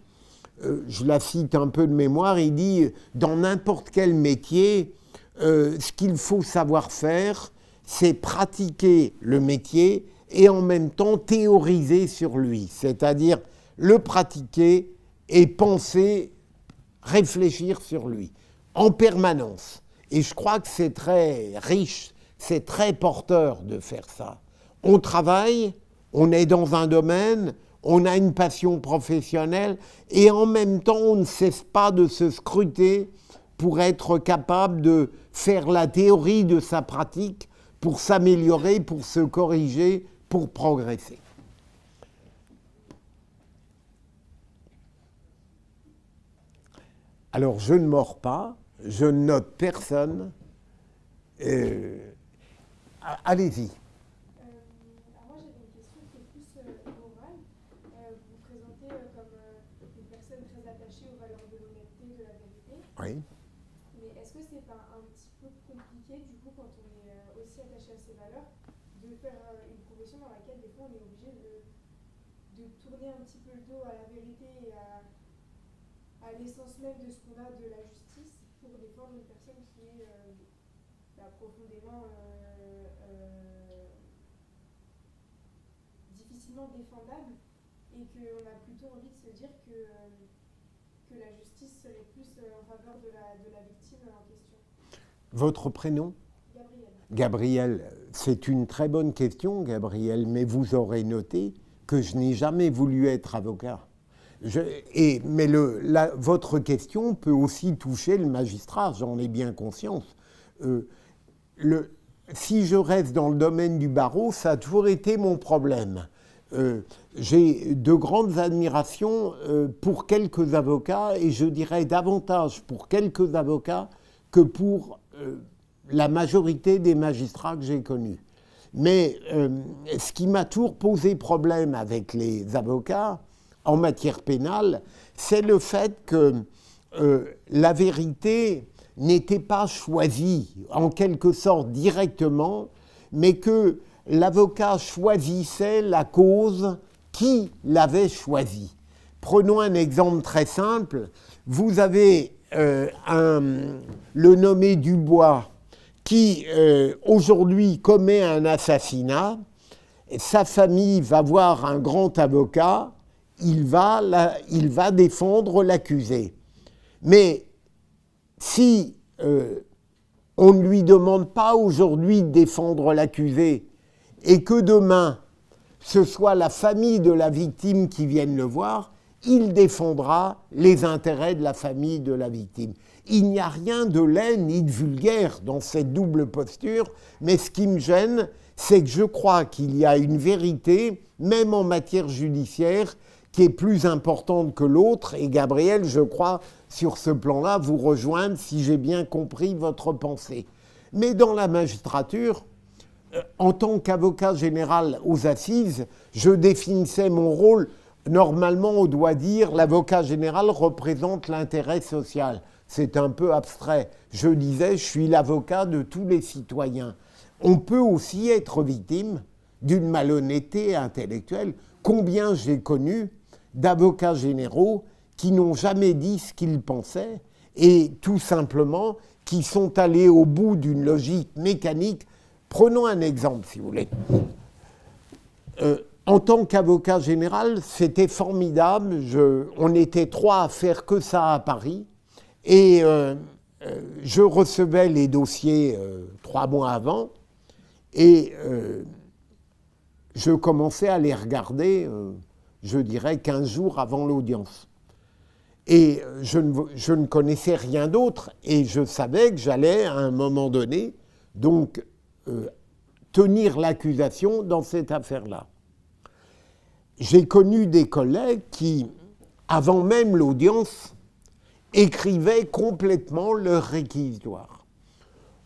je la cite un peu de mémoire, il dit « Dans n'importe quel métier, ce qu'il faut savoir faire, c'est pratiquer le métier et en même temps théoriser sur lui, c'est-à-dire le pratiquer et penser, réfléchir sur lui, en permanence. Et je crois que c'est très riche, c'est très porteur de faire ça. On travaille, on est dans un domaine, on a une passion professionnelle et en même temps, on ne cesse pas de se scruter pour être capable de faire la théorie de sa pratique, pour s'améliorer, pour se corriger, pour progresser. Alors, je ne mords pas, je ne note personne. Allez-y. Alors moi, j'avais une question qui est plus morale. Vous vous présentez comme une personne très attachée aux valeurs de l'honnêteté, de la vérité. Oui. Mais est-ce que c'est pas un petit peu compliqué, du coup, quand on est aussi attaché à ces valeurs, de faire une profession dans laquelle, des fois, on est obligé de tourner un petit peu le dos à la vérité et à l'essence même de ce qu'on a de la justice pour défendre une personne qui est profondément difficilement défendable et qu'on a plutôt envie de se dire que la justice serait plus en faveur de la victime en question. Votre prénom ? Gabriel, c'est une très bonne question, Gabriel, mais vous aurez noté que je n'ai jamais voulu être avocat. Mais votre question peut aussi toucher le magistrat, j'en ai bien conscience. Si je reste dans le domaine du barreau, ça a toujours été mon problème. J'ai de grandes admirations pour quelques avocats, et je dirais davantage pour quelques avocats que pour la majorité des magistrats que j'ai connus. Mais ce qui m'a toujours posé problème avec les avocats, en matière pénale, c'est le fait que la vérité n'était pas choisie, en quelque sorte directement, mais que l'avocat choisissait la cause qui l'avait choisie. Prenons un exemple très simple. Vous avez le nommé Dubois qui, aujourd'hui, commet un assassinat. Sa famille va voir un grand avocat. Il va défendre l'accusé. Mais si on ne lui demande pas aujourd'hui de défendre l'accusé et que demain, ce soit la famille de la victime qui vienne le voir, il défendra les intérêts de la famille de la victime. Il n'y a rien de laid ni de vulgaire dans cette double posture, mais ce qui me gêne, c'est que je crois qu'il y a une vérité, même en matière judiciaire, qui est plus importante que l'autre. Et Gabriel, je crois, sur ce plan-là, vous rejoindre si j'ai bien compris votre pensée. Mais dans la magistrature, en tant qu'avocat général aux assises, je définissais mon rôle. Normalement, on doit dire l'avocat général représente l'intérêt social. C'est un peu abstrait. Je disais, je suis l'avocat de tous les citoyens. On peut aussi être victime d'une malhonnêteté intellectuelle. Combien j'ai connu d'avocats généraux qui n'ont jamais dit ce qu'ils pensaient et tout simplement qui sont allés au bout d'une logique mécanique. Prenons un exemple, si vous voulez. En tant qu'avocat général, c'était formidable. On était 3 à faire que ça à Paris. Et je recevais les dossiers 3 mois avant. Et je commençais à les regarder, je dirais, 15 jours avant l'audience. Et je ne connaissais rien d'autre. Et je savais que j'allais, à un moment donné, donc, tenir l'accusation dans cette affaire-là. J'ai connu des collègues qui, avant même l'audience, écrivaient complètement leur réquisitoire.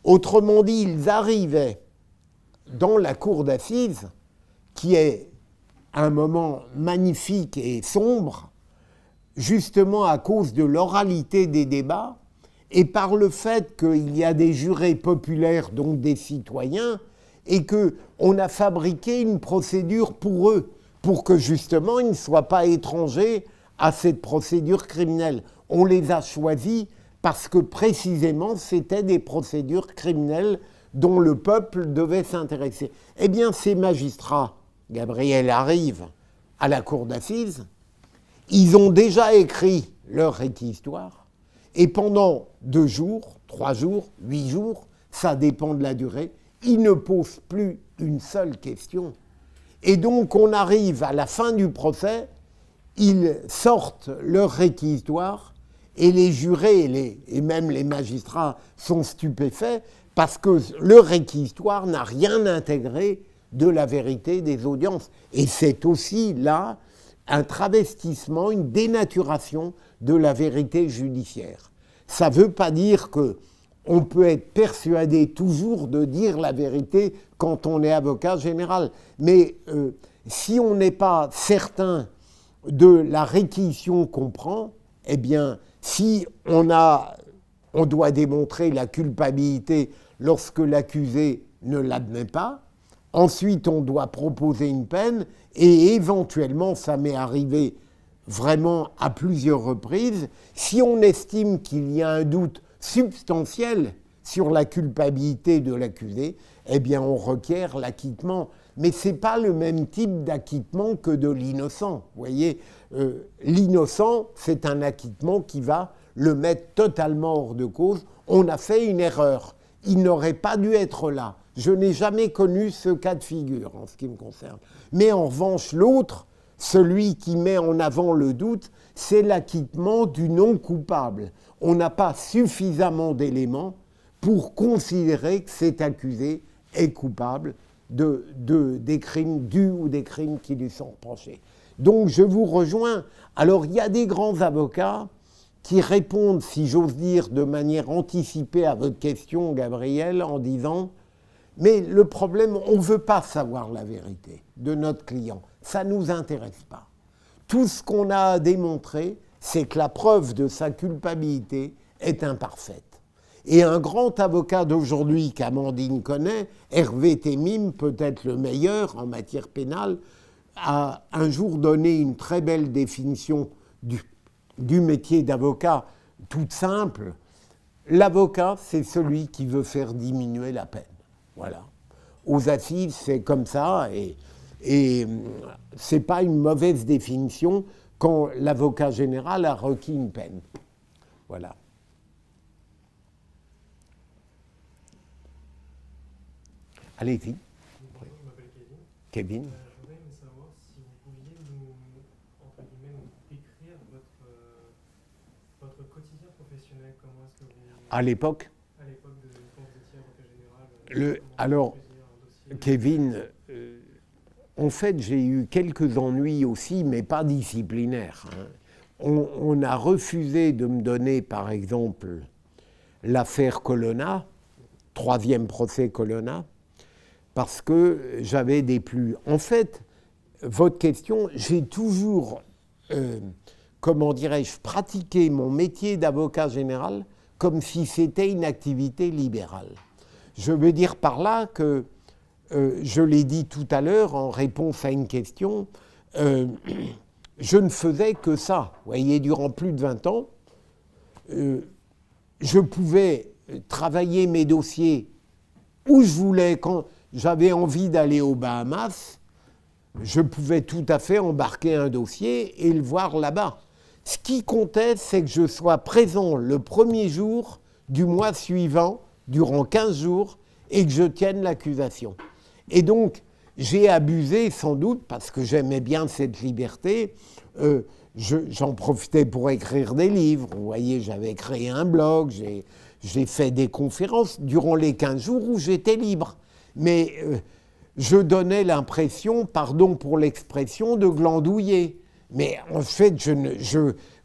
Autrement dit, ils arrivaient dans la cour d'assises, qui est un moment magnifique et sombre, justement à cause de l'oralité des débats, et par le fait qu'il y a des jurés populaires, donc des citoyens, et qu'on a fabriqué une procédure pour eux, pour que justement ils ne soient pas étrangers à cette procédure criminelle. On les a choisis parce que précisément c'était des procédures criminelles dont le peuple devait s'intéresser. Eh bien, ces magistrats, Gabriel, arrivent à la cour d'assises, ils ont déjà écrit leur réquisitoire, et pendant 2 jours, 3 jours, 8 jours, ça dépend de la durée, ils ne posent plus une seule question. Et donc, on arrive à la fin du procès, ils sortent leur réquisitoire, et les jurés et même les magistrats sont stupéfaits parce que le réquisitoire n'a rien intégré de la vérité des audiences. Et c'est aussi là un travestissement, une dénaturation de la vérité judiciaire. Ça ne veut pas dire qu'on peut être persuadé toujours de dire la vérité quand on est avocat général. Mais si on n'est pas certain de la réquisition qu'on prend, eh bien, si on doit démontrer la culpabilité lorsque l'accusé ne l'admet pas, ensuite on doit proposer une peine et éventuellement, ça m'est arrivé vraiment à plusieurs reprises, si on estime qu'il y a un doute substantiel sur la culpabilité de l'accusé, eh bien on requiert l'acquittement. Mais ce n'est pas le même type d'acquittement que de l'innocent. Vous voyez, l'innocent, c'est un acquittement qui va le mettre totalement hors de cause. On a fait une erreur. Il n'aurait pas dû être là. Je n'ai jamais connu ce cas de figure en ce qui me concerne. Mais en revanche, l'autre, celui qui met en avant le doute, c'est l'acquittement du non coupable. On n'a pas suffisamment d'éléments pour considérer que cet accusé est coupable des crimes dus ou des crimes qui lui sont reprochés. Donc je vous rejoins. Alors il y a des grands avocats qui répondent, si j'ose dire, de manière anticipée à votre question, Gabriel, en disant « Mais le problème, on ne veut pas savoir la vérité de notre client. Ça ne nous intéresse pas. Tout ce qu'on a à démontrer, c'est que la preuve de sa culpabilité est imparfaite. » Et un grand avocat d'aujourd'hui qu'Amandine connaît, Hervé Temim, peut-être le meilleur en matière pénale, a un jour donné une très belle définition du métier d'avocat, toute simple. L'avocat, c'est celui qui veut faire diminuer la peine. Voilà. Aux assises, c'est comme ça, et ce n'est pas une mauvaise définition quand l'avocat général a requis une peine. Voilà. Allez-y. Bonjour, je m'appelle Kevin. Kevin. Je voudrais savoir si vous pouviez entre guillemets, nous décrire votre quotidien professionnel. Comment est-ce que vous... À l'époque, À l'époque quand vous étiez avocat général, alors, un dossier Kevin, en fait, j'ai eu quelques ennuis aussi, mais pas disciplinaires. On a refusé de me donner, par exemple, l'affaire Colonna, 3e procès Colonna, parce que j'avais des plus. En fait, votre question, j'ai toujours, comment dirais-je, pratiqué mon métier d'avocat général comme si c'était une activité libérale. Je veux dire par là que, je l'ai dit tout à l'heure en réponse à une question, je ne faisais que ça. Vous voyez, durant plus de 20 ans, je pouvais travailler mes dossiers où je voulais. Quand j'avais envie d'aller aux Bahamas, je pouvais tout à fait embarquer un dossier et le voir là-bas. Ce qui comptait, c'est que je sois présent le premier jour du mois suivant, durant 15 jours, et que je tienne l'accusation. Et donc, j'ai abusé sans doute, parce que j'aimais bien cette liberté, j'en profitais pour écrire des livres. Vous voyez, j'avais créé un blog, j'ai fait des conférences durant les 15 jours où j'étais libre. Mais je donnais l'impression, pardon pour l'expression, de glandouiller. Mais en fait,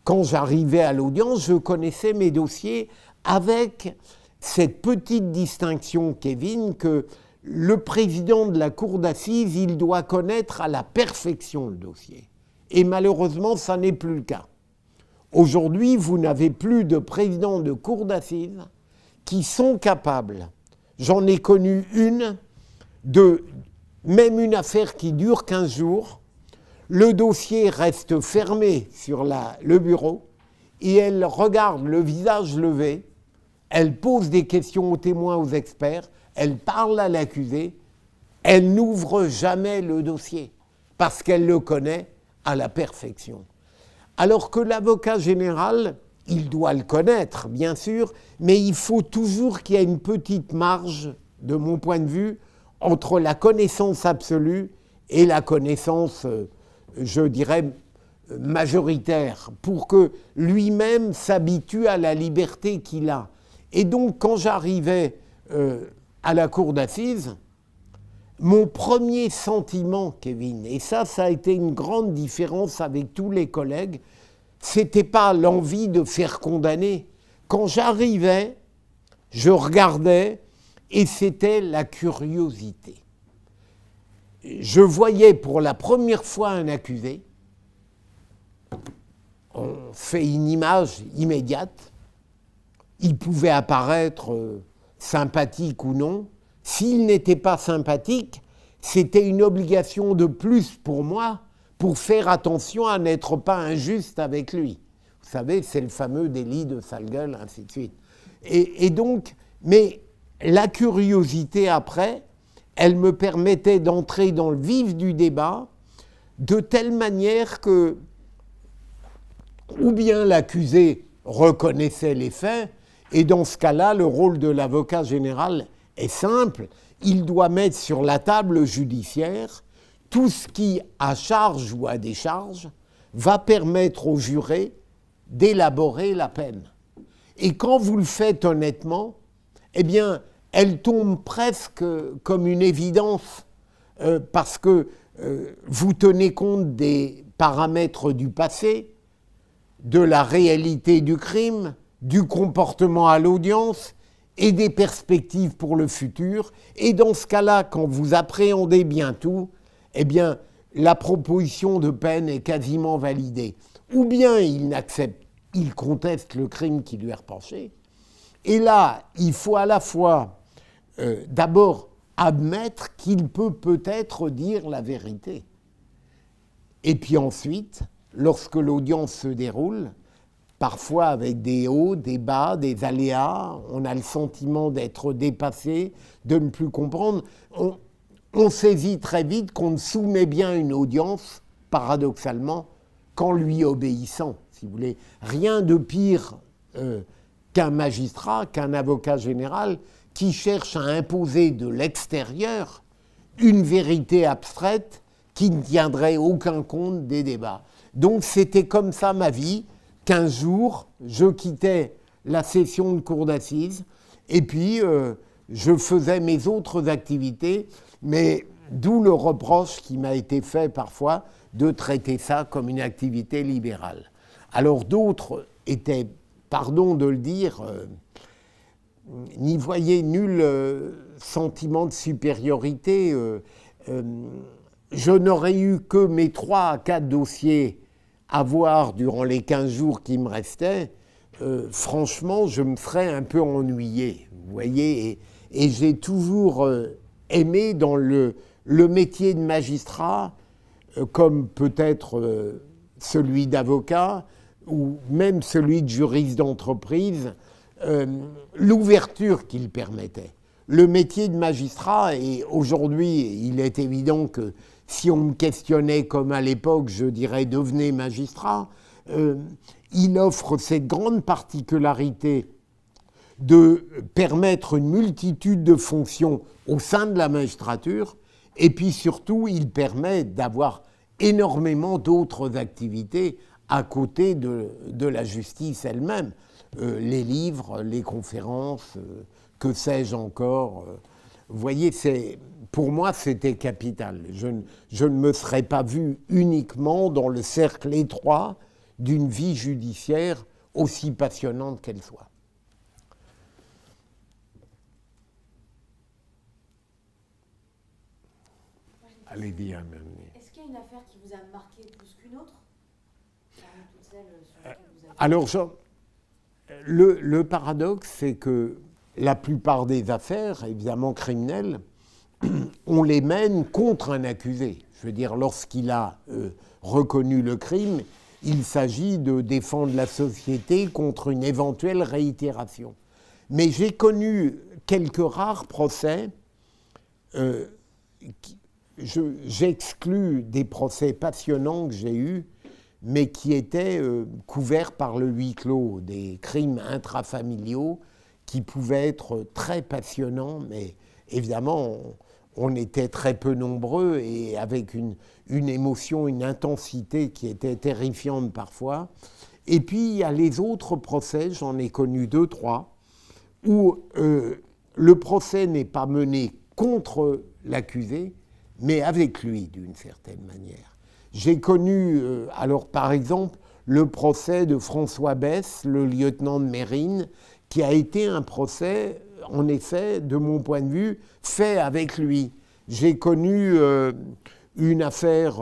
quand j'arrivais à l'audience, je connaissais mes dossiers avec cette petite distinction, Kevin, que le président de la cour d'assises, il doit connaître à la perfection le dossier. Et malheureusement, ça n'est plus le cas. Aujourd'hui, vous n'avez plus de président de cour d'assises qui sont capables. J'en ai connu une, même une affaire qui dure 15 jours, le dossier reste fermé sur le bureau et elle regarde le visage levé, elle pose des questions aux témoins, aux experts, elle parle à l'accusé, elle n'ouvre jamais le dossier parce qu'elle le connaît à la perfection. Alors que l'avocat général, il doit le connaître, bien sûr, mais il faut toujours qu'il y ait une petite marge, de mon point de vue, entre la connaissance absolue et la connaissance, je dirais, majoritaire, pour que lui-même s'habitue à la liberté qu'il a. Et donc, quand j'arrivais à la cour d'assises, mon premier sentiment, Kevin, et ça a été une grande différence avec tous les collègues, c'était pas l'envie de faire condamner. Quand j'arrivais, je regardais et c'était la curiosité. Je voyais pour la première fois un accusé, on fait une image immédiate, il pouvait apparaître sympathique ou non. S'il n'était pas sympathique, c'était une obligation de plus pour moi pour faire attention à n'être pas injuste avec lui. Vous savez, c'est le fameux délit de sale gueule, ainsi de suite. Et donc, mais la curiosité après, elle me permettait d'entrer dans le vif du débat de telle manière que, ou bien l'accusé reconnaissait les faits, et dans ce cas-là, le rôle de l'avocat général est simple, il doit mettre sur la table judiciaire tout ce qui, à charge ou à décharge, va permettre au juré d'élaborer la peine. Et quand vous le faites honnêtement, eh bien, elle tombe presque comme une évidence, parce que vous tenez compte des paramètres du passé, de la réalité du crime, du comportement à l'audience et des perspectives pour le futur. Et dans ce cas-là, quand vous appréhendez bien tout, eh bien, la proposition de peine est quasiment validée. Ou bien il conteste le crime qui lui est reproché. Et là, il faut à la fois d'abord admettre qu'il peut-être dire la vérité. Et puis ensuite, lorsque l'audience se déroule, parfois avec des hauts, des bas, des aléas, on a le sentiment d'être dépassé, de ne plus comprendre. On saisit très vite qu'on ne soumet bien une audience, paradoxalement, qu'en lui obéissant, si vous voulez. Rien de pire qu'un magistrat, qu'un avocat général qui cherche à imposer de l'extérieur une vérité abstraite qui ne tiendrait aucun compte des débats. Donc c'était comme ça ma vie. 15 jours, je quittais la session de cour d'assises et puis je faisais mes autres activités, mais d'où le reproche qui m'a été fait parfois de traiter ça comme une activité libérale. Alors d'autres étaient, pardon de le dire, n'y voyaient nul sentiment de supériorité. Je n'aurais eu que mes 3 à 4 dossiers à voir durant les 15 jours qui me restaient. Franchement, je me serais un peu ennuyé, vous voyez, et j'ai toujours aimé dans le métier de magistrat, comme peut-être celui d'avocat ou même celui de juriste d'entreprise, l'ouverture qu'il permettait. Le métier de magistrat, et aujourd'hui, il est évident que si on me questionnait comme à l'époque, je dirais « devenez magistrat », il offre cette grande particularité de permettre une multitude de fonctions au sein de la magistrature, et puis surtout, il permet d'avoir énormément d'autres activités à côté de la justice elle-même. Les livres, les conférences, que sais-je encore. Vous voyez, pour moi, c'était capital. Je ne me serais pas vu uniquement dans le cercle étroit d'une vie judiciaire aussi passionnante qu'elle soit. Allez-y, Amélie. Est-ce qu'il y a une affaire qui vous a marqué plus qu'une autre parmi toutes celles sur lesquelles vous avez... Alors, le paradoxe, c'est que la plupart des affaires, évidemment criminelles, on les mène contre un accusé. Je veux dire, lorsqu'il a reconnu le crime, il s'agit de défendre la société contre une éventuelle réitération. Mais j'ai connu quelques rares procès, j'exclus des procès passionnants que j'ai eus, mais qui étaient couverts par le huis clos, des crimes intrafamiliaux qui pouvaient être très passionnants, mais évidemment, on était très peu nombreux et avec une émotion, une intensité qui était terrifiante parfois. Et puis, il y a les autres procès, j'en ai connu 2, 3, où le procès n'est pas mené contre l'accusé, mais avec lui, d'une certaine manière. J'ai connu, alors par exemple, le procès de François Besse, le lieutenant de Mérine, qui a été un procès, en effet, de mon point de vue, fait avec lui. J'ai connu une affaire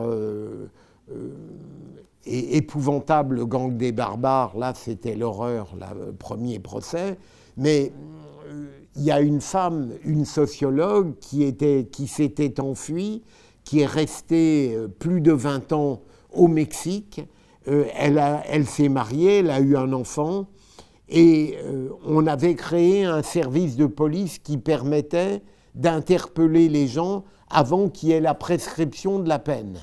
épouvantable, le gang des barbares, là c'était l'horreur, le premier procès, mais il y a une femme, une sociologue, qui s'était enfuie, qui est restée plus de 20 ans au Mexique. Elle s'est mariée, elle a eu un enfant, et on avait créé un service de police qui permettait d'interpeller les gens avant qu'il y ait la prescription de la peine.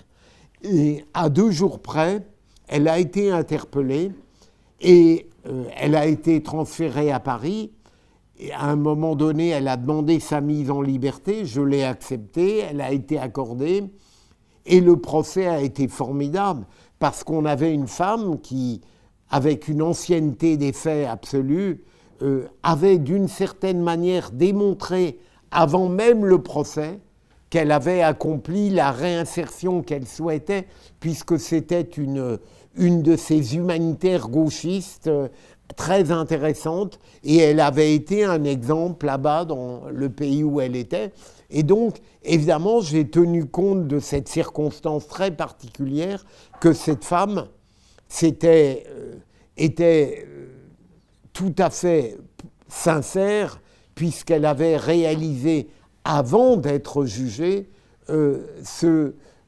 Et à 2 jours près, elle a été interpellée et elle a été transférée à Paris. Et à un moment donné, elle a demandé sa mise en liberté, je l'ai acceptée, elle a été accordée, et le procès a été formidable, parce qu'on avait une femme qui, avec une ancienneté des faits absolue, avait d'une certaine manière démontré, avant même le procès, qu'elle avait accompli la réinsertion qu'elle souhaitait, puisque c'était une de ces humanitaires gauchistes très intéressante, et elle avait été un exemple là-bas dans le pays où elle était. Et donc, évidemment, j'ai tenu compte de cette circonstance très particulière que cette femme était tout à fait sincère, puisqu'elle avait réalisé, avant d'être jugée,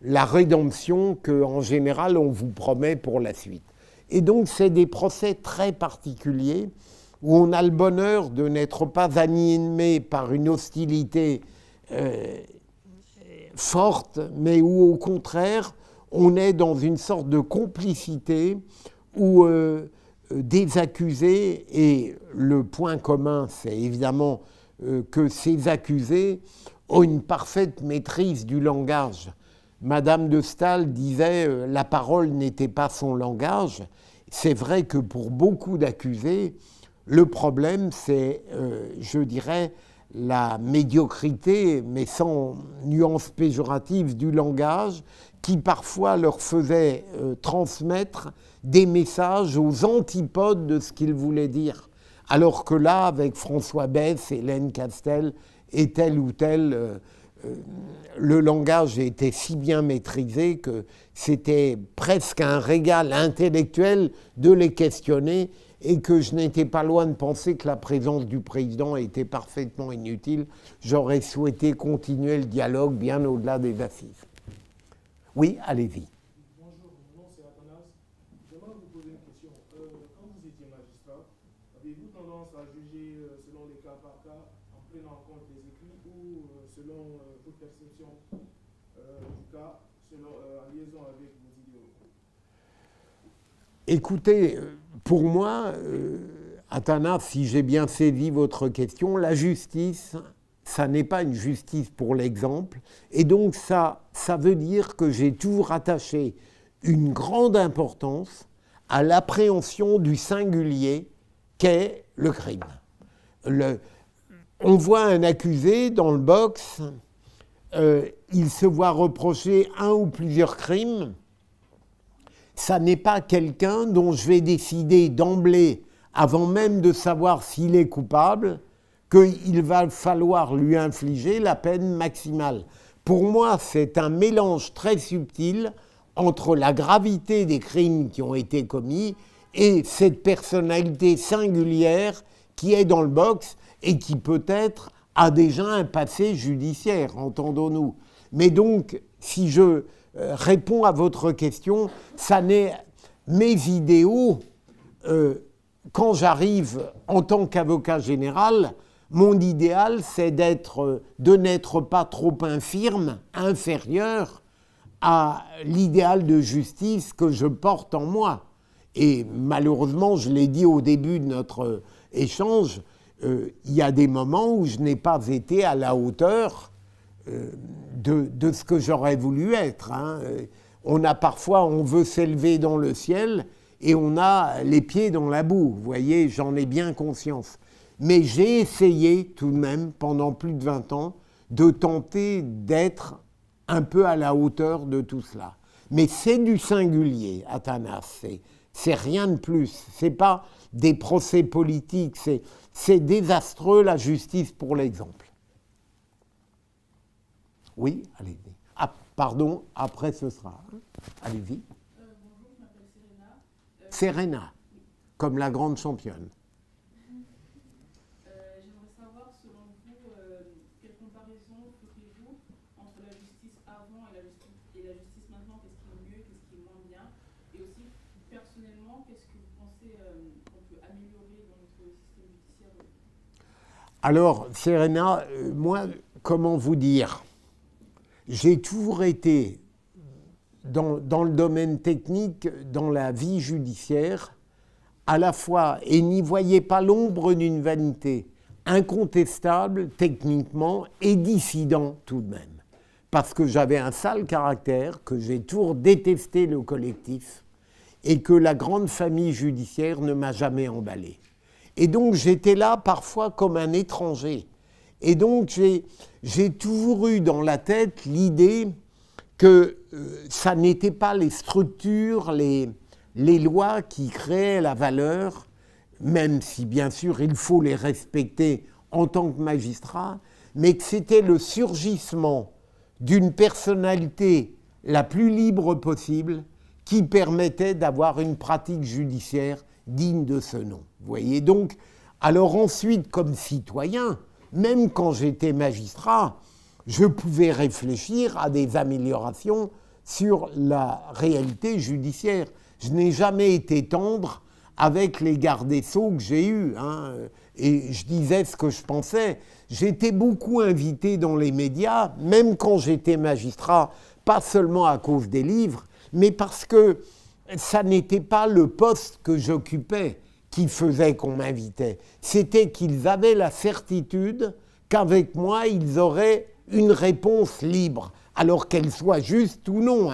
la rédemption qu'en général on vous promet pour la suite. Et donc, c'est des procès très particuliers où on a le bonheur de n'être pas animé par une hostilité forte, mais où, au contraire, on est dans une sorte de complicité où des accusés, et le point commun, c'est évidemment que ces accusés ont une parfaite maîtrise du langage. Madame de Staël disait « la parole n'était pas son langage ». C'est vrai que pour beaucoup d'accusés, le problème, c'est, je dirais, la médiocrité, mais sans nuance péjorative du langage, qui parfois leur faisait transmettre des messages aux antipodes de ce qu'ils voulaient dire. Alors que là, avec François Besse, Hélène Castel et tel ou tel, le langage était si bien maîtrisé que c'était presque un régal intellectuel de les questionner et que je n'étais pas loin de penser que la présence du président était parfaitement inutile. J'aurais souhaité continuer le dialogue bien au-delà des assises. Oui, allez-y. Bonjour, mon nom c'est Athanas. J'aimerais vous poser une question. Quand vous étiez magistrat, avez-vous tendance à juger selon les cas par cas, en prenant en compte les écrits, ou selon votre perception du cas, en liaison avec vos idéaux? Écoutez, pour moi, Athanas, si j'ai bien saisi votre question, la justice, ça n'est pas une justice pour l'exemple. Et donc ça veut dire que j'ai toujours attaché une grande importance à l'appréhension du singulier qu'est le crime. On voit un accusé dans le box, il se voit reprocher un ou plusieurs crimes. Ça n'est pas quelqu'un dont je vais décider d'emblée, avant même de savoir s'il est coupable, qu'il va falloir lui infliger la peine maximale. Pour moi, c'est un mélange très subtil entre la gravité des crimes qui ont été commis et cette personnalité singulière qui est dans le box et qui peut-être a déjà un passé judiciaire, entendons-nous. Mais donc, si je réponds à votre question, ça n'est mes idéaux. Quand j'arrive en tant qu'avocat général, mon idéal, c'est de n'être pas trop infirme, inférieur à l'idéal de justice que je porte en moi. Et malheureusement, je l'ai dit au début de notre échange, il y a des moments où je n'ai pas été à la hauteur de ce que j'aurais voulu être. On a parfois, on veut s'élever dans le ciel et on a les pieds dans la boue. Vous voyez, j'en ai bien conscience. Mais j'ai essayé tout de même, pendant plus de 20 ans, de tenter d'être un peu à la hauteur de tout cela. Mais c'est du singulier, Athanas, c'est rien de plus. C'est pas des procès politiques, c'est désastreux la justice pour l'exemple. Oui, allez-y. Ah, pardon, après ce sera. Allez-y. Bonjour, je m'appelle Serena. Serena, comme la grande championne. J'aimerais savoir, selon vous, quelle comparaison feriez-vous entre la justice avant et la justice maintenant? Qu'est-ce qui est mieux, qu'est-ce qui est moins bien? Et aussi, personnellement, qu'est-ce que vous pensez qu'on peut améliorer dans notre système judiciaire? Alors, Serena, moi, comment vous dire? J'ai toujours été dans le domaine technique, dans la vie judiciaire, à la fois, et n'y voyez pas l'ombre d'une vanité, incontestable techniquement et dissident tout de même. Parce que j'avais un sale caractère, que j'ai toujours détesté le collectif, et que la grande famille judiciaire ne m'a jamais emballé. Et donc j'étais là parfois comme un étranger. Et donc j'ai toujours eu dans la tête l'idée que ça n'était pas les structures, les lois qui créaient la valeur, même si bien sûr il faut les respecter en tant que magistrat, mais que c'était le surgissement d'une personnalité la plus libre possible qui permettait d'avoir une pratique judiciaire digne de ce nom. Vous voyez, donc, alors ensuite, comme citoyen, même quand j'étais magistrat, je pouvais réfléchir à des améliorations sur la réalité judiciaire. Je n'ai jamais été tendre avec les gardes des Sceaux que j'ai eus, et je disais ce que je pensais. J'étais beaucoup invité dans les médias, même quand j'étais magistrat, pas seulement à cause des livres, mais parce que ça n'était pas le poste que j'occupais qui faisait qu'on m'invitait. C'était qu'ils avaient la certitude qu'avec moi, ils auraient une réponse libre, alors qu'elle soit juste ou non.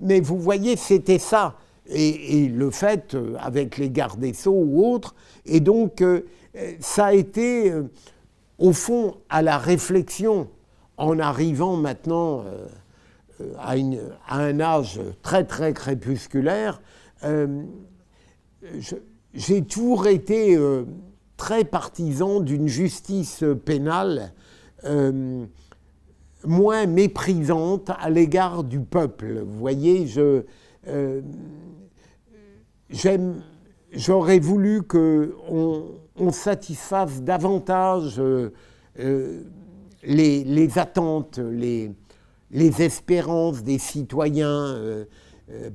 Mais vous voyez, c'était ça. Et le fait, avec les gardes des Sceaux ou autres, et donc ça a été au fond, à la réflexion, en arrivant maintenant à un âge très très crépusculaire, j'ai toujours été très partisan d'une justice pénale moins méprisante à l'égard du peuple. Vous voyez, j'aurais voulu qu'on satisfasse davantage les attentes, les espérances des citoyens.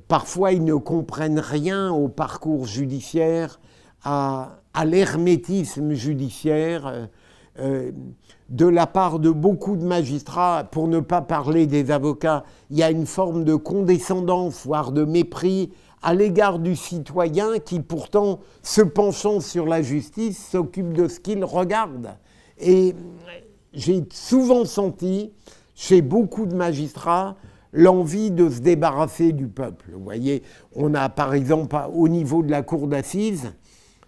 Parfois, ils ne comprennent rien au parcours judiciaire, à l'hermétisme judiciaire. De la part de beaucoup de magistrats, pour ne pas parler des avocats, il y a une forme de condescendance, voire de mépris à l'égard du citoyen qui, pourtant, se penchant sur la justice, s'occupe de ce qu'il regarde. Et j'ai souvent senti, chez beaucoup de magistrats, l'envie de se débarrasser du peuple. Vous voyez, on a par exemple, au niveau de la cour d'assises,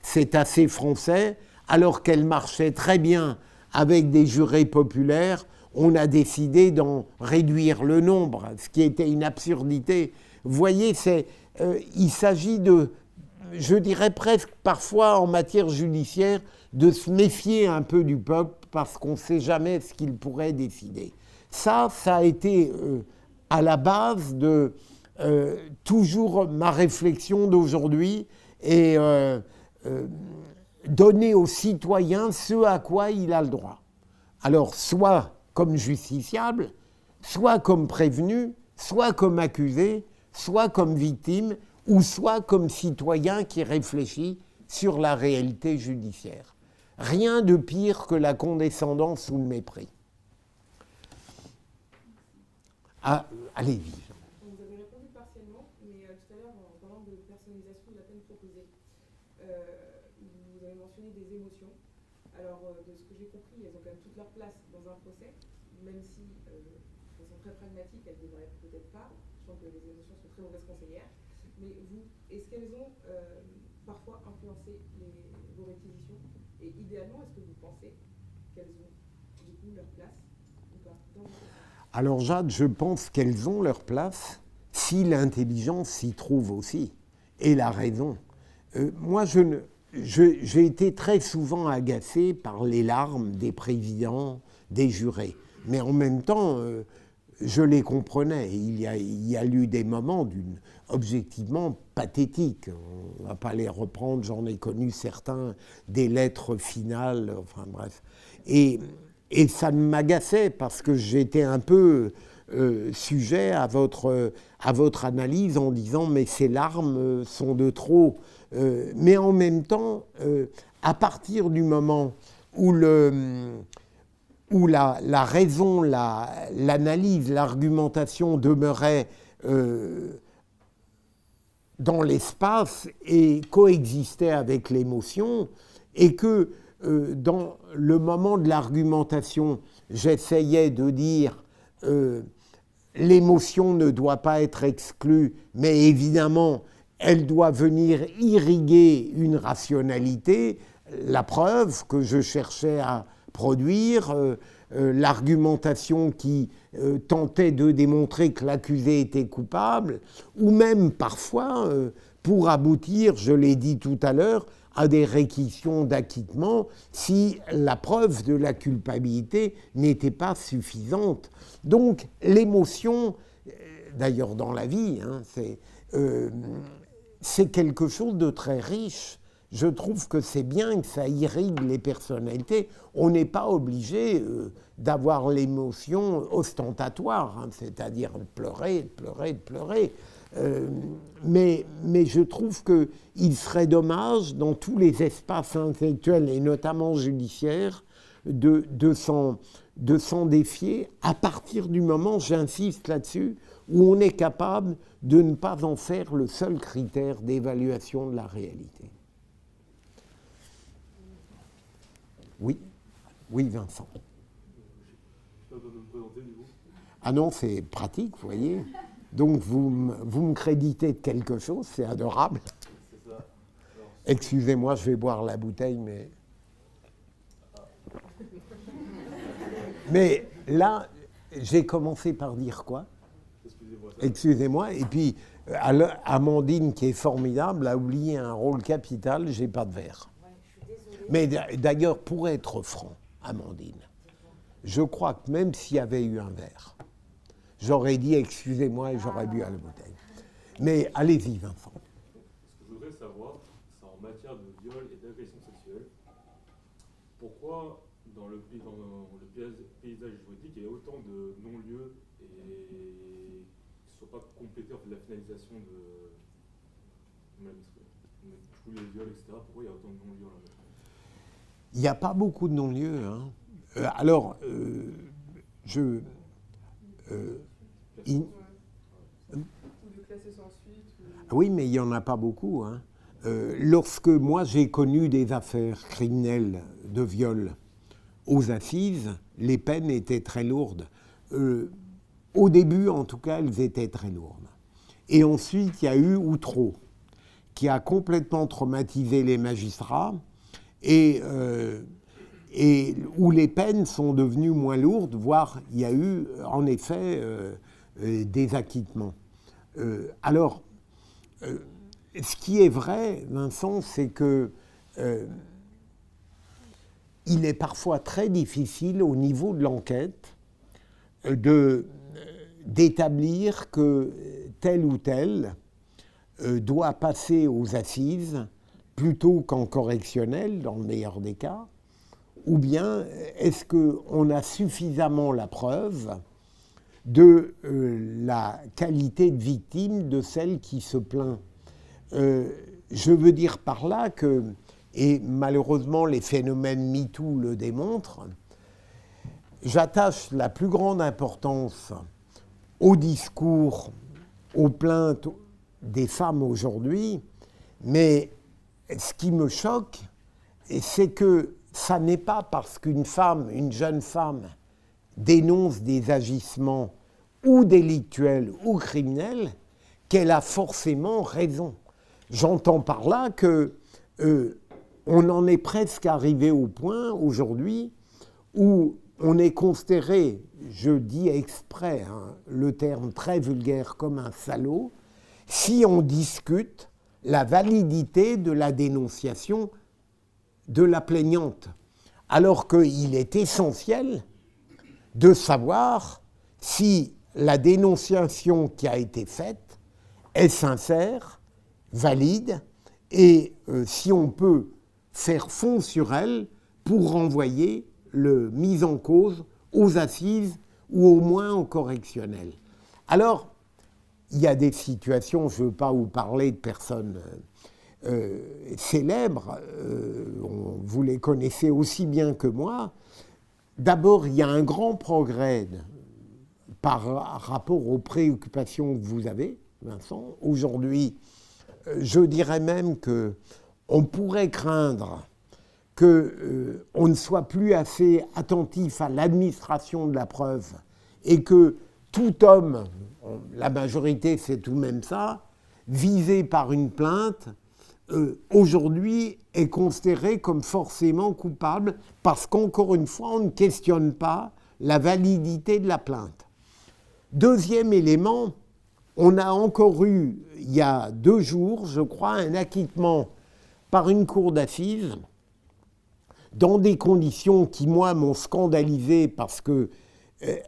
c'est assez français, alors qu'elle marchait très bien avec des jurés populaires, on a décidé d'en réduire le nombre, ce qui était une absurdité. Vous voyez, il s'agit de, je dirais presque parfois en matière judiciaire, de se méfier un peu du peuple parce qu'on ne sait jamais ce qu'il pourrait décider. Ça a été à la base de toujours ma réflexion d'aujourd'hui et donner au citoyen ce à quoi il a le droit. Alors, soit comme justiciable, soit comme prévenu, soit comme accusé, soit comme victime, ou soit comme citoyen qui réfléchit sur la réalité judiciaire. Rien de pire que la condescendance ou le mépris. Ah, allez-y. Vous avez répondu partiellement, mais tout à l'heure, en parlant de personnalisation de la peine proposée, vous avez mentionné des émotions. Alors, de ce que j'ai compris, elles ont quand même toute leur place dans un procès, même si, de façon très pragmatique, elles ne devraient peut-être pas. Je pense que les émotions sont très mauvaises conseillères. Mais vous, est-ce qu'elles ont parfois influencé vos réquisitions? Et idéalement, est-ce que vous pensez qu'elles ont, du coup, leur place ou pas dans vos procès? Alors Jade, je pense qu'elles ont leur place si l'intelligence s'y trouve aussi, et la raison. Moi, j'ai été très souvent agacé par les larmes des présidents, des jurés. Mais en même temps, je les comprenais. Il y a eu des moments objectivement pathétiques. On ne va pas les reprendre, j'en ai connu certains, des lettres finales, enfin bref. Et ça m'agaçait parce que j'étais un peu sujet à votre analyse en disant « mais ces larmes sont de trop ». Mais en même temps, à partir du moment où la raison, l'analyse, l'argumentation demeurait dans l'espace et coexistait avec l'émotion, et que dans le moment de l'argumentation, j'essayais de dire l'émotion ne doit pas être exclue, mais évidemment, elle doit venir irriguer une rationalité, la preuve que je cherchais à produire, l'argumentation qui tentait de démontrer que l'accusé était coupable, ou même parfois, pour aboutir, je l'ai dit tout à l'heure, à des réquisitions d'acquittement si la preuve de la culpabilité n'était pas suffisante. Donc l'émotion, d'ailleurs dans la vie, hein, c'est quelque chose de très riche. Je trouve que c'est bien que ça irrigue les personnalités. On n'est pas obligé d'avoir l'émotion ostentatoire, hein, c'est-à-dire de pleurer, de pleurer, de pleurer. Mais je trouve qu'il serait dommage, dans tous les espaces intellectuels, et notamment judiciaires, de s'en défier à partir du moment, j'insiste là-dessus, où on est capable de ne pas en faire le seul critère d'évaluation de la réalité. Oui, oui, Vincent. Ah non, c'est pratique, vous voyez. Donc vous me créditez de quelque chose, c'est adorable. C'est ça. Excusez-moi, je vais boire la bouteille, mais... Mais là, j'ai commencé par dire quoi? Excusez-moi. Et puis, Amandine, qui est formidable, a oublié un rôle capital, j'ai pas de verre. Ouais, je suis désolée. Mais d'ailleurs, pour être franc, Amandine, je crois que même s'il y avait eu un verre, j'aurais dit excusez-moi et j'aurais bu à la bouteille. Mais allez-y, Vincent. Ce que je voudrais savoir, c'est en matière de viol et d'agression sexuelle, pourquoi dans le paysage juridique, il y a autant de non-lieux et qui ne sont pas complétés en fait, de la finalisation de tous les viols, etc. Pourquoi il y a autant de non-lieux là-bas? Il n'y a pas beaucoup de non-lieux. Hein. Alors, oui, mais il n'y en a pas beaucoup. Hein. Lorsque moi j'ai connu des affaires criminelles de viol aux assises, les peines étaient très lourdes. Au début, en tout cas, elles étaient très lourdes. Et ensuite, il y a eu Outreau, qui a complètement traumatisé les magistrats et où les peines sont devenues moins lourdes, voire il y a eu en effet des acquittements. Alors, ce qui est vrai, Vincent, c'est que il est parfois très difficile au niveau de l'enquête d'établir que tel ou tel doit passer aux assises plutôt qu'en correctionnel, dans le meilleur des cas, ou bien est-ce qu'on a suffisamment la preuve de la qualité de victime de celle qui se plaint. Je veux dire par là que, et malheureusement les phénomènes MeToo le démontrent, j'attache la plus grande importance au discours, aux plaintes des femmes aujourd'hui, mais ce qui me choque, c'est que ça n'est pas parce qu'une femme, une jeune femme, dénonce des agissements ou délictuels ou criminels qu'elle a forcément raison. J'entends par là que on en est presque arrivé au point aujourd'hui où on est considéré, je dis exprès le terme très vulgaire, comme un salaud, si on discute la validité de la dénonciation de la plaignante, alors qu'il est essentiel de savoir si la dénonciation qui a été faite est sincère, valide, et si on peut faire fond sur elle pour renvoyer le mis en cause aux assises ou au moins au correctionnel. Alors, il y a des situations, je ne veux pas vous parler de personnes célèbres, vous les connaissez aussi bien que moi. D'abord, il y a un grand progrès par rapport aux préoccupations que vous avez, Vincent. Aujourd'hui, je dirais même qu'on pourrait craindre qu'on ne soit plus assez attentif à l'administration de la preuve et que tout homme, la majorité c'est tout de même ça, visé par une plainte, aujourd'hui est considéré comme forcément coupable parce qu'encore une fois, on ne questionne pas la validité de la plainte. Deuxième élément, on a encore eu, il y a 2 jours, je crois, un acquittement par une cour d'assises dans des conditions qui, moi, m'ont scandalisé parce que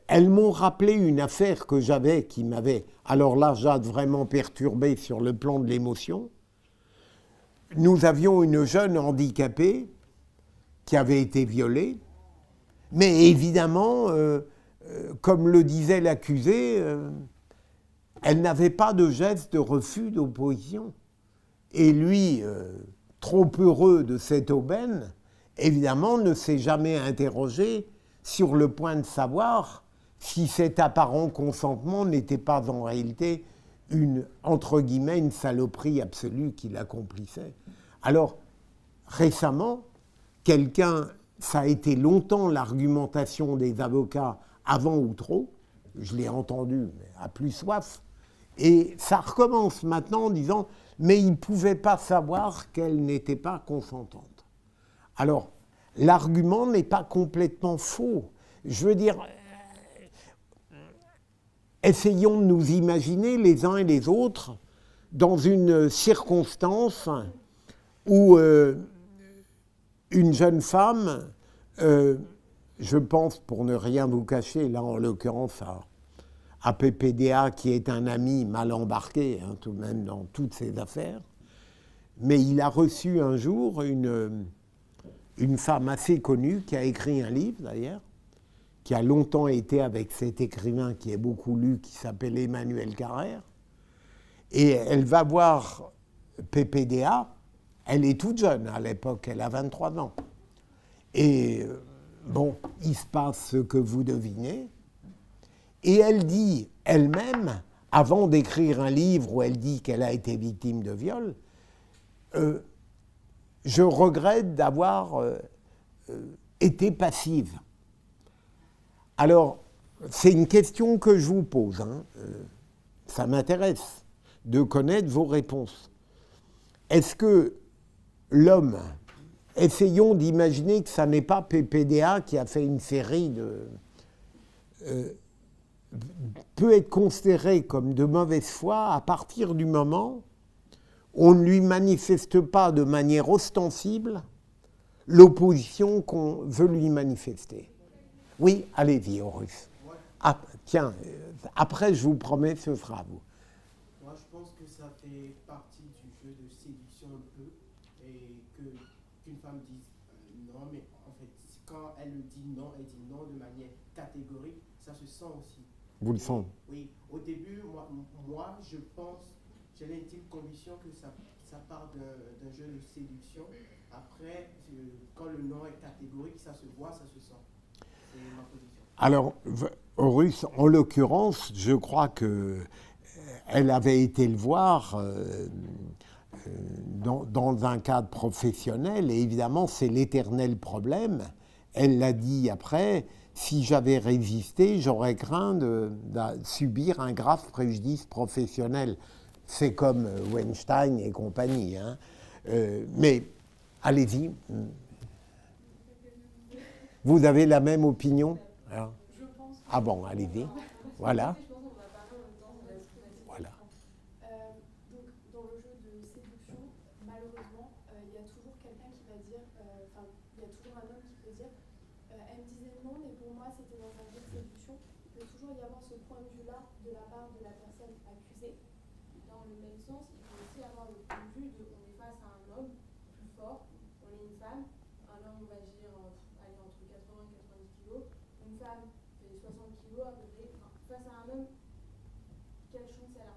elles m'ont rappelé une affaire que j'avais, qui m'avait, alors là, Jade, vraiment perturbé sur le plan de l'émotion. Nous avions une jeune handicapée qui avait été violée, mais évidemment, comme le disait l'accusé, elle n'avait pas de geste de refus d'opposition. Et lui, trop heureux de cette aubaine, évidemment, ne s'est jamais interrogé sur le point de savoir si cet apparent consentement n'était pas en réalité une, entre guillemets, une saloperie absolue qu'il accomplissait. Alors, récemment, ça a été longtemps l'argumentation des avocats avant Outreau, je l'ai entendu mais à plus soif, et ça recommence maintenant en disant « mais il ne pouvait pas savoir qu'elle n'était pas consentante ». Alors, l'argument n'est pas complètement faux, Je veux dire, essayons de nous imaginer les uns et les autres dans une circonstance où une jeune femme, je pense, pour ne rien vous cacher, là en l'occurrence à PPDA, qui est un ami mal embarqué, hein, tout de même dans toutes ses affaires, mais il a reçu un jour une femme assez connue qui a écrit un livre d'ailleurs, qui a longtemps été avec cet écrivain qui est beaucoup lu, qui s'appelle Emmanuel Carrère, et elle va voir PPDA, elle est toute jeune à l'époque, elle a 23 ans. Et bon, il se passe ce que vous devinez, et elle dit elle-même, avant d'écrire un livre où elle dit qu'elle a été victime de viol, je regrette d'avoir été passive. Alors, c'est une question que je vous pose, hein. Ça m'intéresse de connaître vos réponses. Est-ce que l'homme, essayons d'imaginer que ça n'est pas PPDA qui a fait une série de... peut être considéré comme de mauvaise foi à partir du moment où on ne lui manifeste pas de manière ostensible l'opposition qu'on veut lui manifester. Oui, allez-y, Horus. Ah, tiens, après, je vous promets, ce sera à vous. Moi, je pense que ça fait partie du jeu de séduction un peu, et qu'une femme dise non, mais en fait, quand elle dit non de manière catégorique, ça se sent aussi. Vous le sentez? Oui, au début, moi je pense, j'ai l'intime conviction que ça part d'un jeu de séduction. Après, quand le non est catégorique, ça se voit, ça se sent. C'est ma position. Alors, Horus, en l'occurrence, je crois qu'elle avait été le voir dans un cadre professionnel, et évidemment, c'est l'éternel problème. Elle l'a dit après, si j'avais résisté, j'aurais craint de subir un grave préjudice professionnel. C'est comme Weinstein et compagnie, hein. Mais allez-y. Vous avez la même opinion? Hein? Ah bon, allez-y. Voilà. Voilà. Donc, dans le jeu de séduction, malheureusement, il y a toujours quelqu'un qui va dire, enfin, il y a toujours un homme qui peut dire, elle me disait non, mais pour moi, c'était dans un jeu de séduction. Il peut toujours y avoir ce point de vue-là de la part de la personne accusée. Dans le même sens, il peut aussi avoir le point de vue de on est face à un homme plus fort, on est une femme, un homme, on va dire, allez, entre 80 et 90 kilos, une femme fait 60 kilos à peu près. Enfin, face à un homme, quelle chance elle a?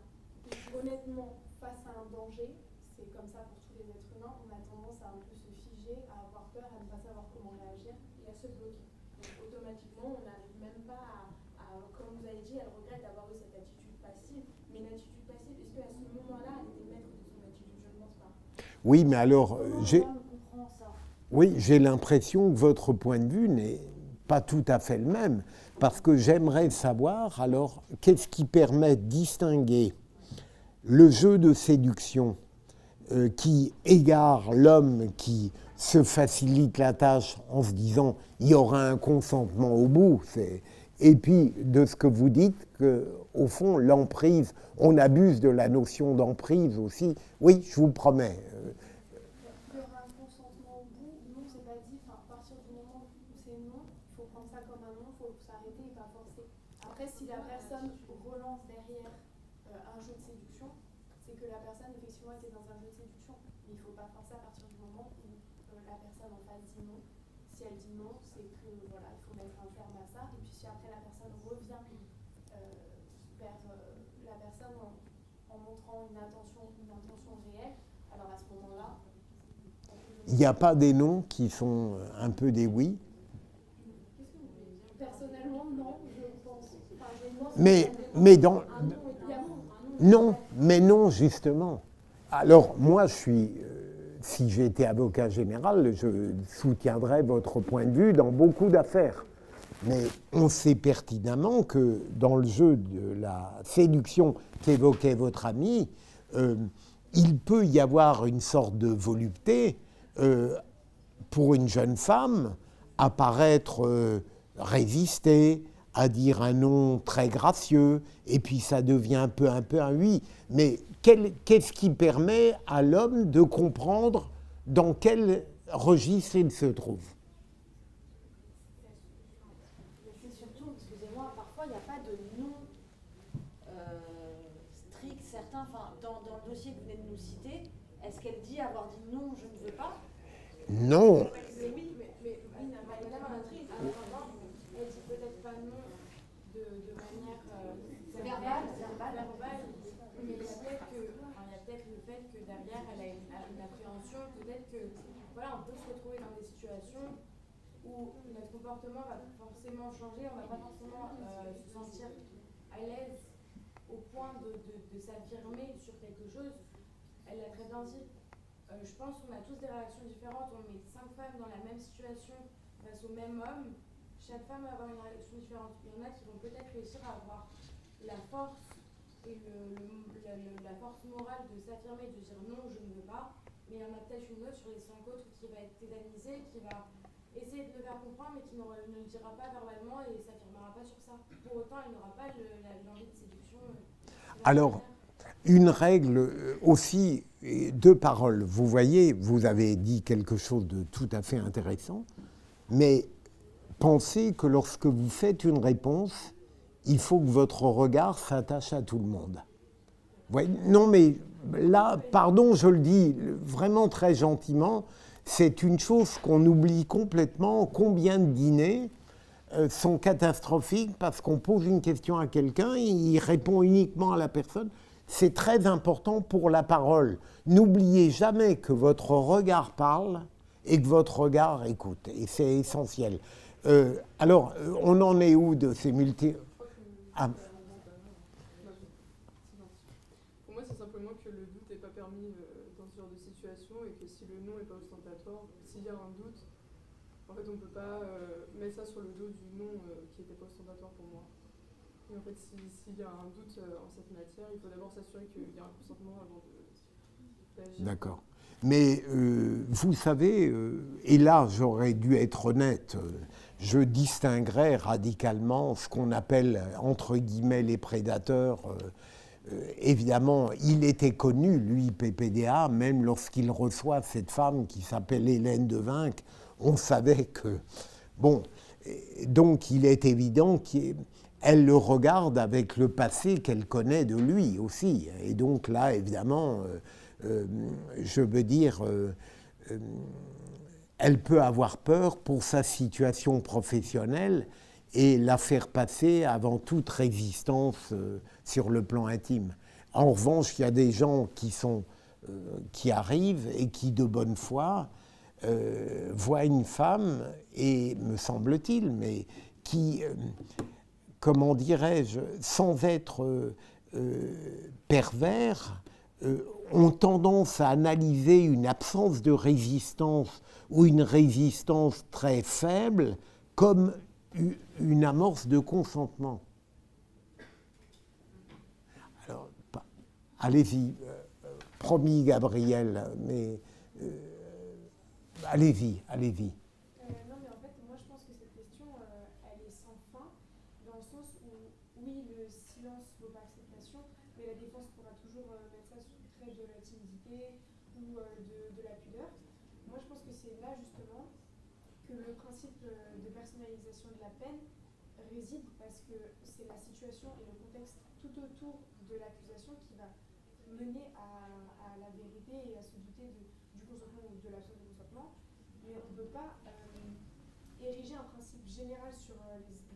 Honnêtement, face à un danger, c'est comme ça pour tous les êtres humains, on a tendance à un peu se figer, à avoir peur, à ne pas savoir comment réagir Et à se bloquer. Donc automatiquement, on n'arrive même pas comme vous avez dit, elle regrette d'avoir eu cette attitude passive. Mais une attitude passive, est-ce qu'à ce moment-là, elle était maître de son attitude? Je ne pense pas. Oui, mais alors, j'ai l'impression que votre point de vue n'est pas tout à fait le même, parce que j'aimerais savoir, alors, qu'est-ce qui permet de distinguer le jeu de séduction qui égare l'homme qui se facilite la tâche en se disant il y aura un consentement au bout, et puis de ce que vous dites, qu'au fond, l'emprise, on abuse de la notion d'emprise aussi. Oui, je vous promets. Il y aura un consentement au bout, non, c'est pas dit. Enfin, à partir du moment où c'est non, il faut prendre ça comme un non, il faut s'arrêter et pas forcer. Après, si la personne relance derrière un jeu de séduction, c'est que la personne, effectivement, était dans un jeu de séduction. Mais il ne faut pas forcer à partir du moment où la personne en face dit non. Si elle dit non, c'est que voilà, il faut mettre un terme à ça. Et puis si après la personne revient vers la personne en montrant une intention réelle, alors à ce moment-là... Il n'y a pas des non qui sont un peu des oui? Personnellement, non, je pense. Enfin, mais dans... Non, mais non, justement. Alors, moi, je suis... si j'étais avocat général, je soutiendrais votre point de vue dans beaucoup d'affaires. Mais on sait pertinemment que dans le jeu de la séduction qu'évoquait votre ami, il peut y avoir une sorte de volupté pour une jeune femme à paraître résister, à dire un non très gracieux, et puis ça devient peu un oui. Mais qu'est-ce qui permet à l'homme de comprendre dans quel registre il se trouve? C'est surtout, excusez-moi, parfois il n'y a pas de non strict, certain. Enfin, dans le dossier que vous venez de nous citer, est-ce qu'elle dit avoir dit non, je ne veux pas? Non. Oui, mais madame Amatrice, elle dit peut-être pas non de manière verbale, mais il y a peut-être le fait que derrière elle a une appréhension, peut-être que voilà, on peut se retrouver dans des situations où notre comportement va forcément changer, on va pas forcément se sentir à l'aise au point de s'affirmer sur quelque chose. Elle l'a très bien dit. Je pense qu'on a tous des réactions différentes. On met 5 femmes dans la même situation face au même homme. Chaque femme va avoir une réaction différente. Il y en a qui vont peut-être réussir à avoir la force et la force morale de s'affirmer, de dire non, je ne veux pas. Mais il y en a peut-être une autre sur les 5 autres qui va être tétanisée, qui va essayer de le faire comprendre, mais qui ne le dira pas verbalement et ne s'affirmera pas sur ça. Pour autant, elle n'aura pas l'envie de séduction. Alors, une règle aussi, 2 paroles. Vous voyez, vous avez dit quelque chose de tout à fait intéressant, mais pensez que lorsque vous faites une réponse, il faut que votre regard s'attache à tout le monde. Vous voyez, non, mais là, pardon, je le dis vraiment très gentiment, c'est une chose qu'on oublie complètement. Combien de dîners sont catastrophiques parce qu'on pose une question à quelqu'un, il répond uniquement à la personne. C'est très important pour la parole. N'oubliez jamais que votre regard parle et que votre regard écoute. Et c'est essentiel. Alors, on en est où de ces Ah. Pour moi, c'est simplement que le doute n'est pas permis dans ce genre de situation et que si le non n'est pas ostentatoire, s'il y a un doute, en fait, on ne peut pas mettre ça sur le dos du non qui n'était pas ostentatoire pour moi. Et en fait, s'il y a un doute en cette matière, il faut d'abord s'assurer qu'il y a un consentement avant d'agir. D'accord. Mais vous savez, et là j'aurais dû être honnête, je distinguerais radicalement ce qu'on appelle entre guillemets les prédateurs. Évidemment, il était connu, lui, PPDA, même lorsqu'il reçoit cette femme qui s'appelle Hélène de Vincq, on savait que... Bon, donc il est évident qu'elle le regarde avec le passé qu'elle connaît de lui aussi. Et donc là, évidemment... je veux dire, elle peut avoir peur pour sa situation professionnelle et la faire passer avant toute résistance sur le plan intime. En revanche, il y a des gens qui arrivent et qui, de bonne foi, voient une femme et, me semble-t-il, mais qui, comment dirais-je, sans être pervers, ont tendance à analyser une absence de résistance ou une résistance très faible comme une amorce de consentement. Alors, allez-y, promis Gabriel, mais allez-y. Non, mais en fait, moi je pense que cette question, elle est sans fin, dans le sens où, oui, le silence vaut pas acceptation, mais la défense pourra toujours mettre ça sous le trait de la timidité ou de la pudeur. Moi je pense que c'est là justement que le principe de personnalisation de la peine réside, parce que c'est la situation et le contexte tout autour de l'accusation qui va mener à la vérité et à se douter du consentement ou de l'absence de consentement. Mais on ne peut pas ériger un principe général sur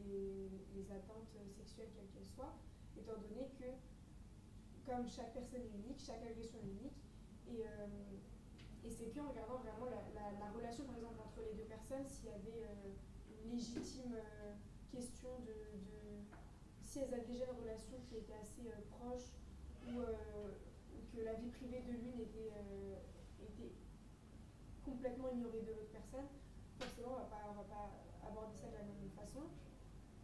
les atteintes sexuelles, quelles qu'elles soient, étant donné que, comme chaque personne est unique, chaque agression est unique, et c'est qu'en regardant vraiment la relation, par exemple, entre les deux personnes, s'il y avait une légitime question de si elles avaient déjà une relation qui était assez proche, ou que la vie privée de l'une était complètement ignorée de l'autre personne, forcément on va pas aborder ça de la même façon.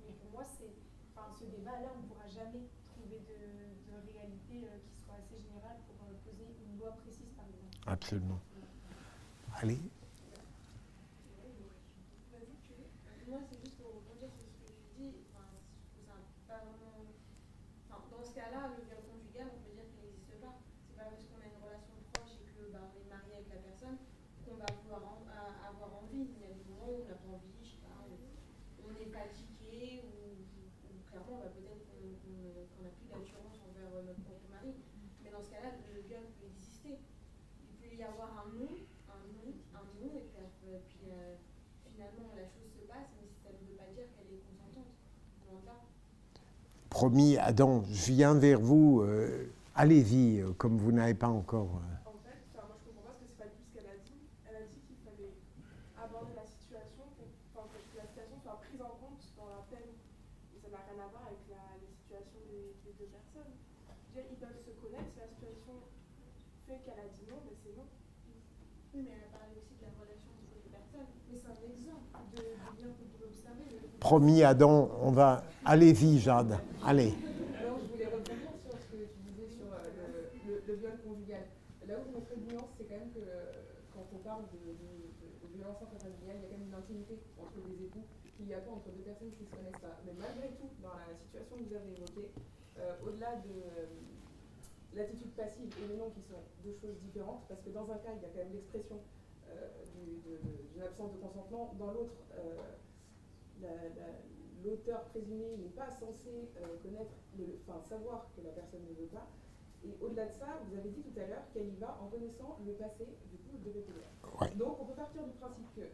Mais pour moi, ce débat-là, on ne pourra jamais trouver de réalité qui soit assez générale pour poser une loi précise, par exemple. Absolument. Allez. Moi, c'est juste pour rebondir avec la personne qu'on va pouvoir avoir envie. Il y a des moments où on n'a pas envie, je sais pas, on est fatigué ou clairement peut-être qu'on n'a plus d'assurance envers notre propre mari. Mais dans ce cas-là, le viol peut exister. Il peut y avoir un non, et puis finalement la chose se passe, mais ça ne veut pas dire qu'elle est consentante. Loin de là. Promis, Adam, je viens vers vous. Allez-y, comme vous n'avez pas encore... En fait, moi je comprends pas parce que c'est pas tout ce qu'elle a dit. Elle a dit qu'il fallait aborder la situation pour que la situation soit prise en compte dans la peine. Et ça n'a rien à voir avec les situations des deux personnes. Je veux dire, ils peuvent se connaître, si la situation fait qu'elle a dit non, mais c'est non. Oui, mais elle a parlé aussi de la relation entre les personnes. Mais c'est un exemple de bien que vous l'observez. Promis, Adam, on va... Allez-y, Jade, allez. Alors, je voulais rebondir sur ce que tu disais sur le viol conjugal. Là où je mettrais de nuance, c'est quand même que quand on parle de violence intrafamiliale, il y a quand même une intimité entre les époux qu'il n'y a pas entre deux personnes qui ne se connaissent pas. Mais malgré tout, dans la situation que vous avez évoquée, au-delà de l'attitude passive et le non qui sont deux choses différentes, parce que dans un cas, il y a quand même l'expression d'une absence de consentement, dans l'autre, l'auteur présumé n'est pas censé savoir que la personne ne veut pas. Et au-delà de ça, vous avez dit tout à l'heure qu'elle y va en connaissant le passé du coup de VPDR. Ouais. Donc on peut partir du principe que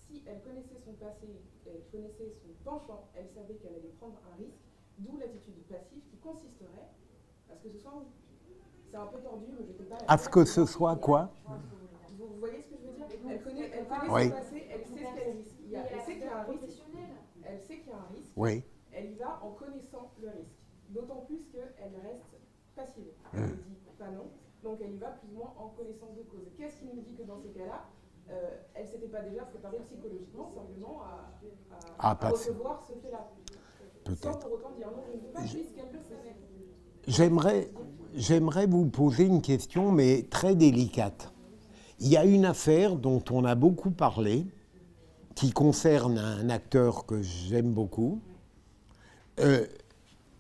si elle connaissait son passé, elle connaissait son penchant, elle savait qu'elle allait prendre un risque, d'où l'attitude passive qui consisterait à ce que ce soit un... C'est un peu tordu, mais je ne sais pas... À ce que ce soit quoi? Vous voyez ce que je veux dire? Elle connaît Oui. son passé, elle sait ce qu'elle risque. Elle sait qu'il y a un risque. Elle sait qu'il y a un risque. Oui. Elle y va en connaissant le risque. D'autant plus qu'elle reste passive. Elle ne dit pas non. Donc elle y va plus ou moins en connaissance de cause. Qu'est-ce qui nous dit que dans ces cas-là, elle ne s'était pas déjà préparée psychologiquement simplement à recevoir ce fait-là? Sans pour autant dire non, je ne veux pas, puisqu'elle le savait. J'aimerais vous poser une question, mais très délicate. Il y a une affaire dont on a beaucoup parlé, qui concerne un acteur que j'aime beaucoup.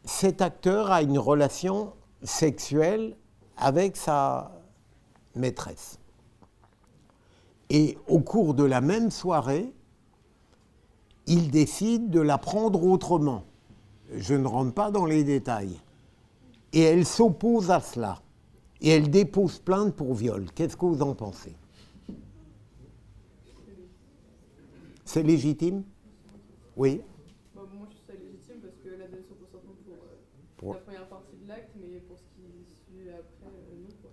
Cet acteur a une relation sexuelle avec sa maîtresse. Et au cours de la même soirée, il décide de la prendre autrement. Je ne rentre pas dans les détails. Et elle s'oppose à cela. Et elle dépose plainte pour viol. Qu'est-ce que vous en pensez? C'est légitime? Oui. Moi, je trouve ça légitime parce qu'elle a donné son consentement pour la première partie de l'acte, mais pour ce qui suit après, non.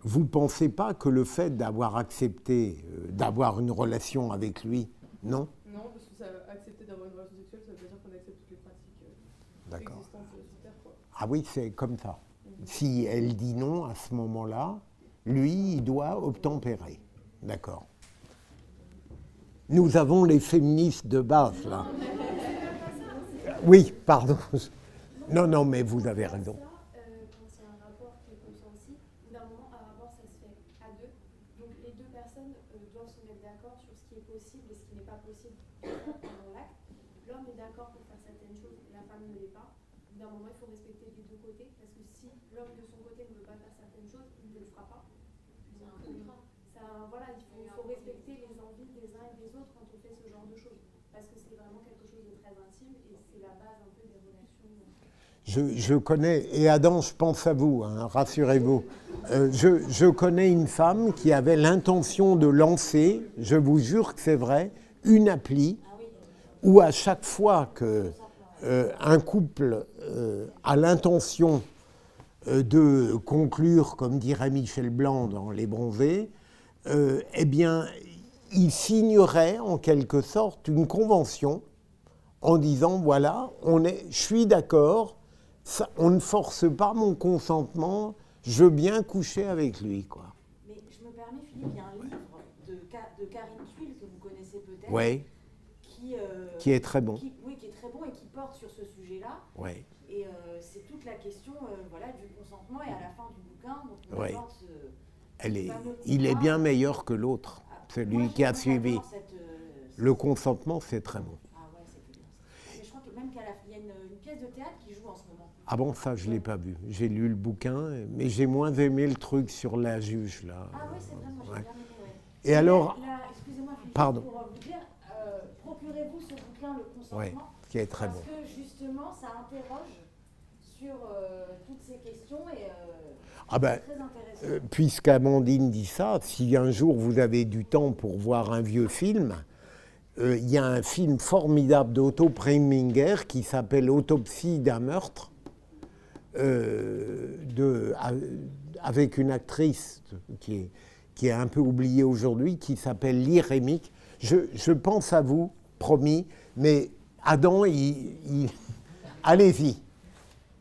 Vous ne pensez pas que le fait d'avoir accepté d'avoir une relation avec lui, non? Non, parce que accepter d'avoir une relation sexuelle, ça veut dire qu'on accepte toutes les pratiques existantes sur Terre, quoi. Ah oui, c'est comme ça. Si elle dit non à ce moment-là, lui, il doit obtempérer. D'accord. Nous avons les féministes de base, là. Oui, pardon. Non, mais vous avez raison. Quand c'est un rapport qui est consenti, d'un moment, un rapport, ça se fait à deux. Donc les deux personnes doivent se mettre d'accord sur ce qui est possible et ce qui n'est pas possible pendant l'acte. L'homme est d'accord pour faire certaines choses, la femme ne l'est pas. D'un moment, il faut respecter les deux côtés, parce que si l'homme de son côté ne veut pas faire certaines choses, il ne le fera pas. C'est un contrat. Voilà, il faut respecter les envies des uns et des autres quand on fait ce genre de choses, parce que c'est vraiment quelque chose de très intime et c'est la base un peu des relations. Je connais, et Adam, je pense à vous, hein, rassurez-vous. Je connais une femme qui avait l'intention de lancer, je vous jure que c'est vrai, une appli où à chaque fois qu'un couple a l'intention de conclure, comme dirait Michel Blanc dans Les Bronzés, eh bien, il signerait en quelque sorte une convention en disant, voilà, je suis d'accord, on ne force pas mon consentement, je veux bien coucher avec lui, quoi. Mais je me permets, Philippe, il y a un livre de Karine Thuil que vous connaissez peut-être, oui, qui est très bon. Qui est très bon et qui porte sur ce sujet-là. Oui. Et c'est toute la question du consentement, et à la fin du bouquin, donc on Oui. apporte Il est bien meilleur que l'autre, celui qui a suivi. Le consentement, c'est très bon. Ah ouais, c'est bien. Mais je crois que même qu'il y a une pièce de théâtre qui joue en ce moment. Ah bon, ça, je ne l'ai pas vu. J'ai lu le bouquin, mais j'ai moins aimé le truc sur la juge, là. Ah oui, c'est vrai, moi j'ai Ouais. bien aimé, ouais. Et alors, Excusez-moi, Philippe, pardon. pour vous dire, procurez-vous ce bouquin, Le consentement, Ouais, qui est très parce bon. que justement, ça interroge sur toutes ces questions et Ah ben, c'est très intéressant. puisqu'Amandine dit ça, si un jour vous avez du temps pour voir un vieux film, il y a un film formidable d'Otto Preminger qui s'appelle Autopsie d'un meurtre, avec une actrice qui est un peu oubliée aujourd'hui, qui s'appelle Lee Remick. Je pense à vous, promis, mais Adam, allez-y.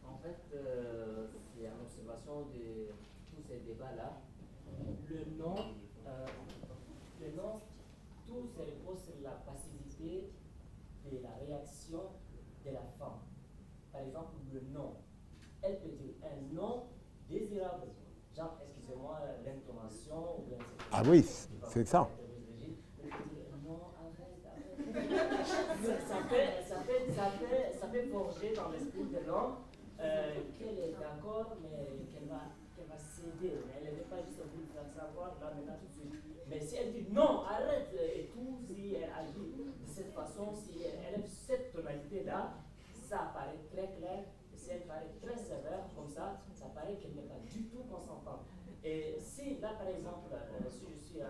En fait, c'est une observation de tous ces débats-là. Le nom, tout se repose sur la passivité de la réaction de la femme. Par exemple, le non. Elle peut dire un non désirable. Genre, excusez-moi, l'intonation ou bien Ah oui, c'est ça. Non, arrête. Ça peut forger dans l'esprit de l'homme qu'elle est d'accord, mais qu'elle va céder. Mais elle n'est pas juste obligée de faire savoir là maintenant tout de suite. Mais si elle dit non, arrête et tout, si elle agit de cette façon, si elle a cette tonalité-là, ça paraît très clair. Et si elle paraît très sévère comme ça paraît qu'elle n'est pas du tout consentante. Et si là par exemple, si je suis le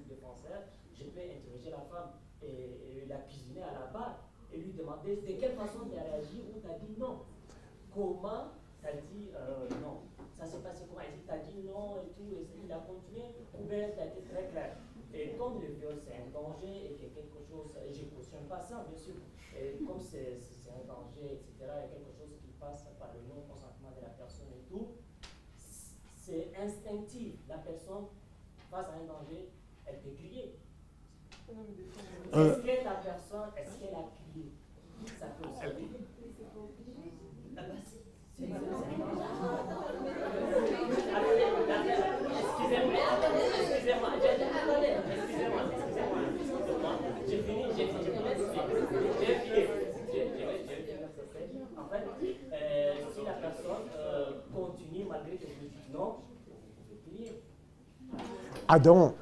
défenseur, je peux interroger la femme et la cuisiner à la barre et lui demander de quelle façon il a réagi ou t'as dit non. Comment t'as dit non? Ça s'est passé comment? Est-ce que t'as dit non et tout, est-ce qu'il a continué ou bien t'as été très clair? Et comme le viol c'est un danger et que quelque chose, et je ne cautionne pas ça bien sûr, et comme c'est un danger, etc., il y a quelque chose qui passe par le non-consentement de la personne et tout, c'est instinctif. La personne, face à un danger, elle peut crier. Est-ce que la personne, est-ce qu'elle a crié? Ça peut aussi arriver. Ah bah si. Excusez-moi. J'ai fini. En fait, si la personne continue malgré que vous dites non, vous pouvez crier. Adam.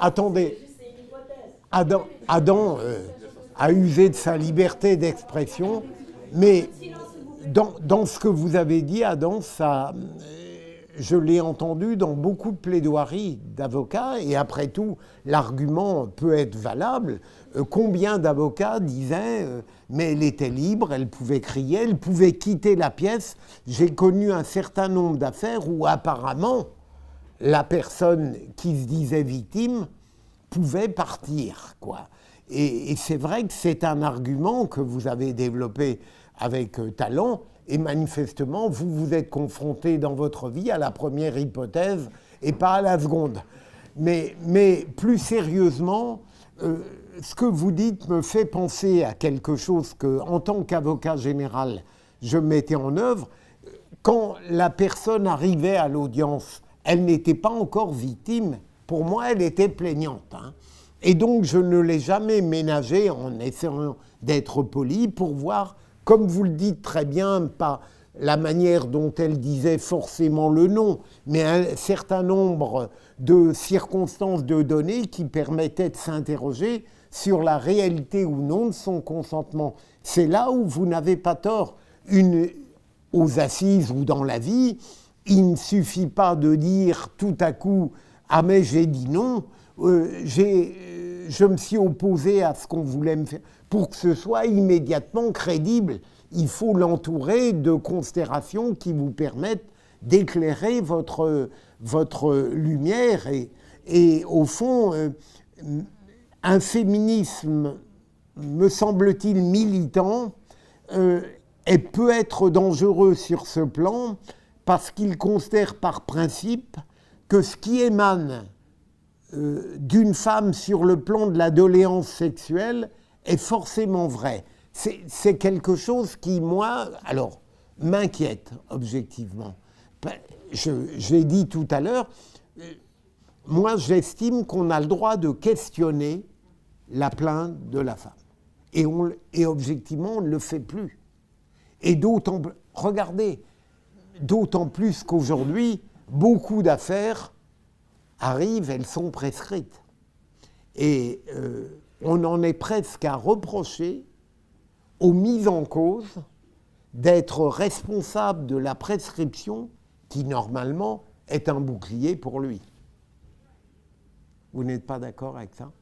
Attendez. Adam a usé de sa liberté d'expression, mais dans ce que vous avez dit, Adam, ça, je l'ai entendu dans beaucoup de plaidoiries d'avocats, et après tout, l'argument peut être valable. Combien d'avocats disaient mais elle était libre, elle pouvait crier, elle pouvait quitter la pièce. J'ai connu un certain nombre d'affaires où apparemment la personne qui se disait victime pouvait partir, quoi. Et c'est vrai que c'est un argument que vous avez développé avec talent, et manifestement, vous vous êtes confronté dans votre vie à la première hypothèse et pas à la seconde. Mais plus sérieusement, ce que vous dites me fait penser à quelque chose que, en tant qu'avocat général, je mettais en œuvre. Quand la personne arrivait à l'audience, elle n'était pas encore victime. Pour moi, elle était plaignante. Et donc, je ne l'ai jamais ménagée en essayant d'être poli pour voir, comme vous le dites très bien, pas la manière dont elle disait forcément le non, mais un certain nombre de circonstances, de données qui permettaient de s'interroger sur la réalité ou non de son consentement. C'est là où vous n'avez pas tort. Aux assises ou dans la vie, il ne suffit pas de dire tout à coup « Ah mais j'ai dit non, je me suis opposé à ce qu'on voulait me faire ». Pour que ce soit immédiatement crédible, il faut l'entourer de considérations qui vous permettent d'éclairer votre lumière. Et au fond, un féminisme, me semble-t-il, militant, et peut être dangereux sur ce plan parce qu'il considère par principe que ce qui émane d'une femme sur le plan de la doléance sexuelle est forcément vrai. C'est quelque chose qui, moi, alors, m'inquiète objectivement. J'ai dit tout à l'heure, moi, j'estime qu'on a le droit de questionner la plainte de la femme. Et objectivement, on ne le fait plus. Et regardez, d'autant plus qu'aujourd'hui, beaucoup d'affaires arrivent, elles sont prescrites. Et on en est presque à reprocher aux mises en cause d'être responsables de la prescription qui, normalement, est un bouclier pour lui. Vous n'êtes pas d'accord avec ça ?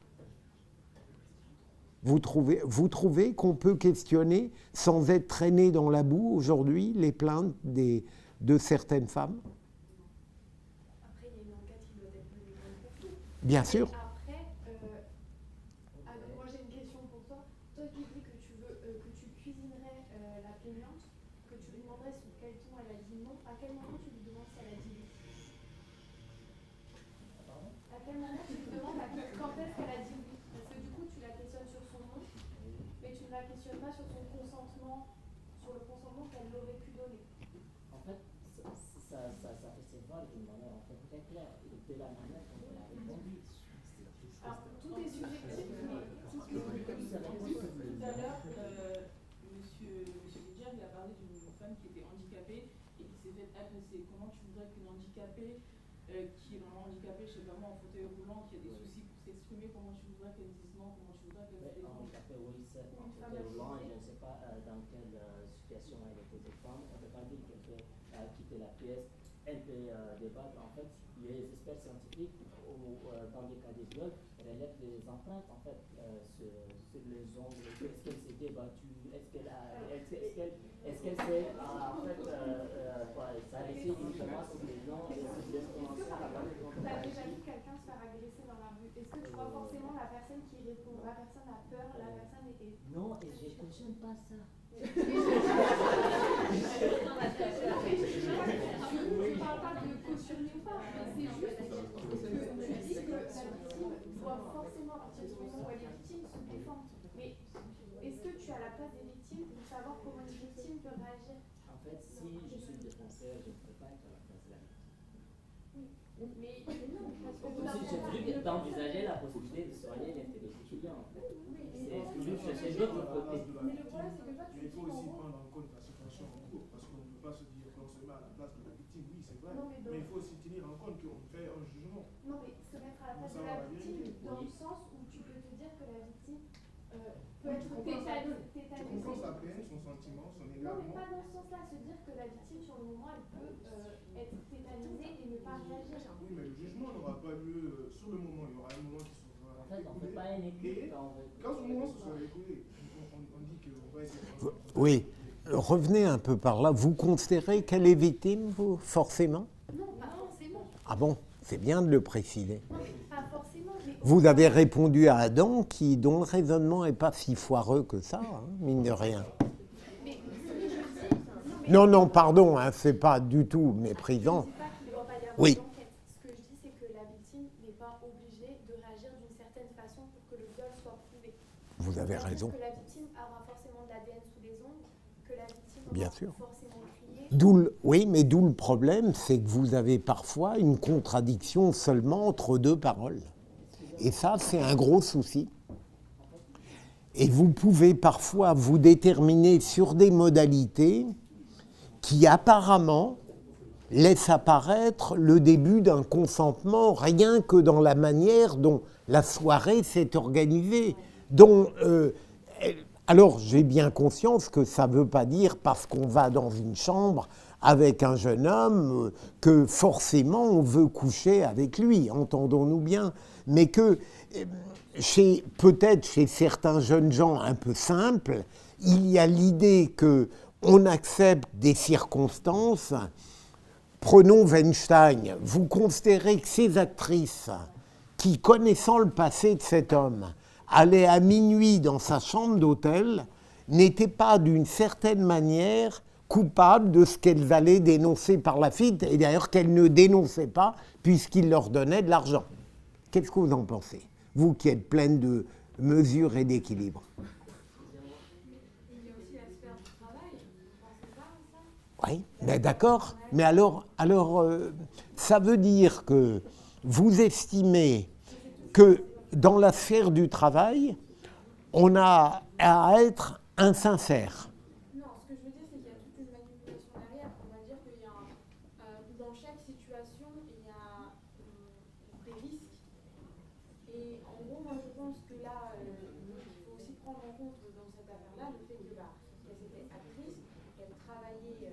Vous trouvez qu'on peut questionner, sans être traîné dans la boue aujourd'hui, les plaintes de certaines femmes ? Après, il y a une enquête qui doit être menée pour tout. Bien sûr. Après, moi j'ai une question pour toi. Toi qui dis que tu cuisinerais la plaignante, que tu lui demanderais sur quel ton elle a dit non, à quel moment tu lui demandes si elle a dit oui ? À quel moment tu lui demandes quand est-ce qu'elle a dit oui ? Parce que du coup, tu la questionnes sur son nom, mais tu ne la questionnes pas sur son consentement, sur le consentement qu'elle aurait pu donner. En fait, ça fait se voir d'une manière en fait très claire, et de la manière dont elle a répondu. Alors, tout est subjectif, mais tout ce que Tout à l'heure, monsieur Lidjar, il a parlé d'une femme qui était handicapée et qui s'est fait agresser. Comment tu voudrais qu'une handicapée, qui est vraiment handicapée, je sais pas moi, en fauteuil roulant, qui a des soucis pour s'exprimer, comment tu voudrais qu'elle dise non, comment tu voudrais qu'elle se défende? Handicapée, oui, certes, en fauteuil roulant, et je ne sais pas dans quelle situation elle était cette femme. On ne peut pas dire qu'elle peut quitter la pièce. Elle peut débattre. En fait, les experts scientifiques, dans les cas de viol, relèvent des empreintes en fait sur les ongles. Est-ce qu'elle s'est débattue? Est-ce qu'elle s'est en fait s'arrêter uniquement sur les noms et sur les prononciations? Tu as déjà vu quelqu'un se faire agresser dans la rue. Est-ce que tu crois forcément la personne qui répond? La personne a peur, la personne est... Non, et je ne cautionne pas ça. Je ne parle pas de cautionner ou pas, mais c'est juste que tu dis que la victime doit forcément, à partir du moment où elle est victime, se défendre. Mais est-ce que tu as la place des victimes pour savoir comment une victime peut réagir? En fait, si je suis le défenseur, je ne peux pas être à la place de la victime. Mais non, parce que Si je veux d'envisager la possibilité de soigner l'intérêt du client. C'est l'autre côté. Mais le problème, c'est que toi, tu il dis faut aussi qu'en prendre en compte la situation en cours, parce qu'on ne peut pas se dire qu'on se met à la place de la victime, oui, c'est vrai. Non, mais il faut aussi tenir en compte qu'on fait un jugement. Non, mais se mettre à la place de la victime dans le sens où tu peux te dire que la victime peut être tétanisée. Tu comprends sa peine, son sentiment, son Non, égarement. mais pas dans ce sens-là. Se dire que la victime, sur le moment, elle peut être tétanisée et ne pas réagir. Oui, mais le jugement n'aura pas lieu sur le moment. Il y aura un moment qui sera En fait, on ne fait pas une équipe. quand ce moment se sera écoulé, on dit qu'on va essayer de... Oui. Revenez un peu par là. Vous considérez qu'elle est victime, vous, forcément? Non, pas forcément. Ah bon? C'est bien de le préciser. Non, mais pas forcément. Mais... Vous avez répondu à Adam, dont le raisonnement n'est pas si foireux que ça, hein, mine de rien. Mais Non, pardon, hein, c'est pas du tout méprisant. Je ne dis pas qu'il ne doit pas y avoir Oui. d'enquête. Ce que je dis, c'est que la victime n'est pas obligée de réagir d'une certaine façon pour que le viol soit prouvé. Vous avez C'est-à-dire raison. que la victime aura forcément de l'ADN sous les ongles, que la victime Bien aura sûr. forcément crié. Oui, mais d'où le problème, c'est que vous avez parfois une contradiction seulement entre deux paroles. Et ça, c'est un gros souci. Et vous pouvez parfois vous déterminer sur des modalités qui apparemment laissent apparaître le début d'un consentement rien que dans la manière dont la soirée s'est organisée. Alors j'ai bien conscience que ça ne veut pas dire parce qu'on va dans une chambre avec un jeune homme que forcément on veut coucher avec lui, entendons-nous bien, mais que peut-être chez certains jeunes gens un peu simples, il y a l'idée qu'on accepte des circonstances. Prenons Weinstein. Vous considérez que ces actrices qui, connaissant le passé de cet homme, allaient à minuit dans sa chambre d'hôtel, n'étaient pas d'une certaine manière coupables de ce qu'elles allaient dénoncer par la suite, et d'ailleurs qu'elles ne dénonçaient pas puisqu'il leur donnait de l'argent. Qu'est-ce que vous en pensez, vous qui êtes pleine de mesure et d'équilibre? Il y a aussi la sphère du travail. Vous pensez pas à ça? Oui, mais d'accord. Mais alors, ça veut dire que vous estimez que dans la sphère du travail, on a à être insincère. Non, ce que je veux dire, c'est qu'il y a toute une manipulation derrière. On va dire qu'il y a dans chaque situation, il y a des risques. Et en gros, moi, je pense que là, il faut aussi prendre en compte dans cette affaire-là le fait que qu'elle était actrice, qu'elle travaillait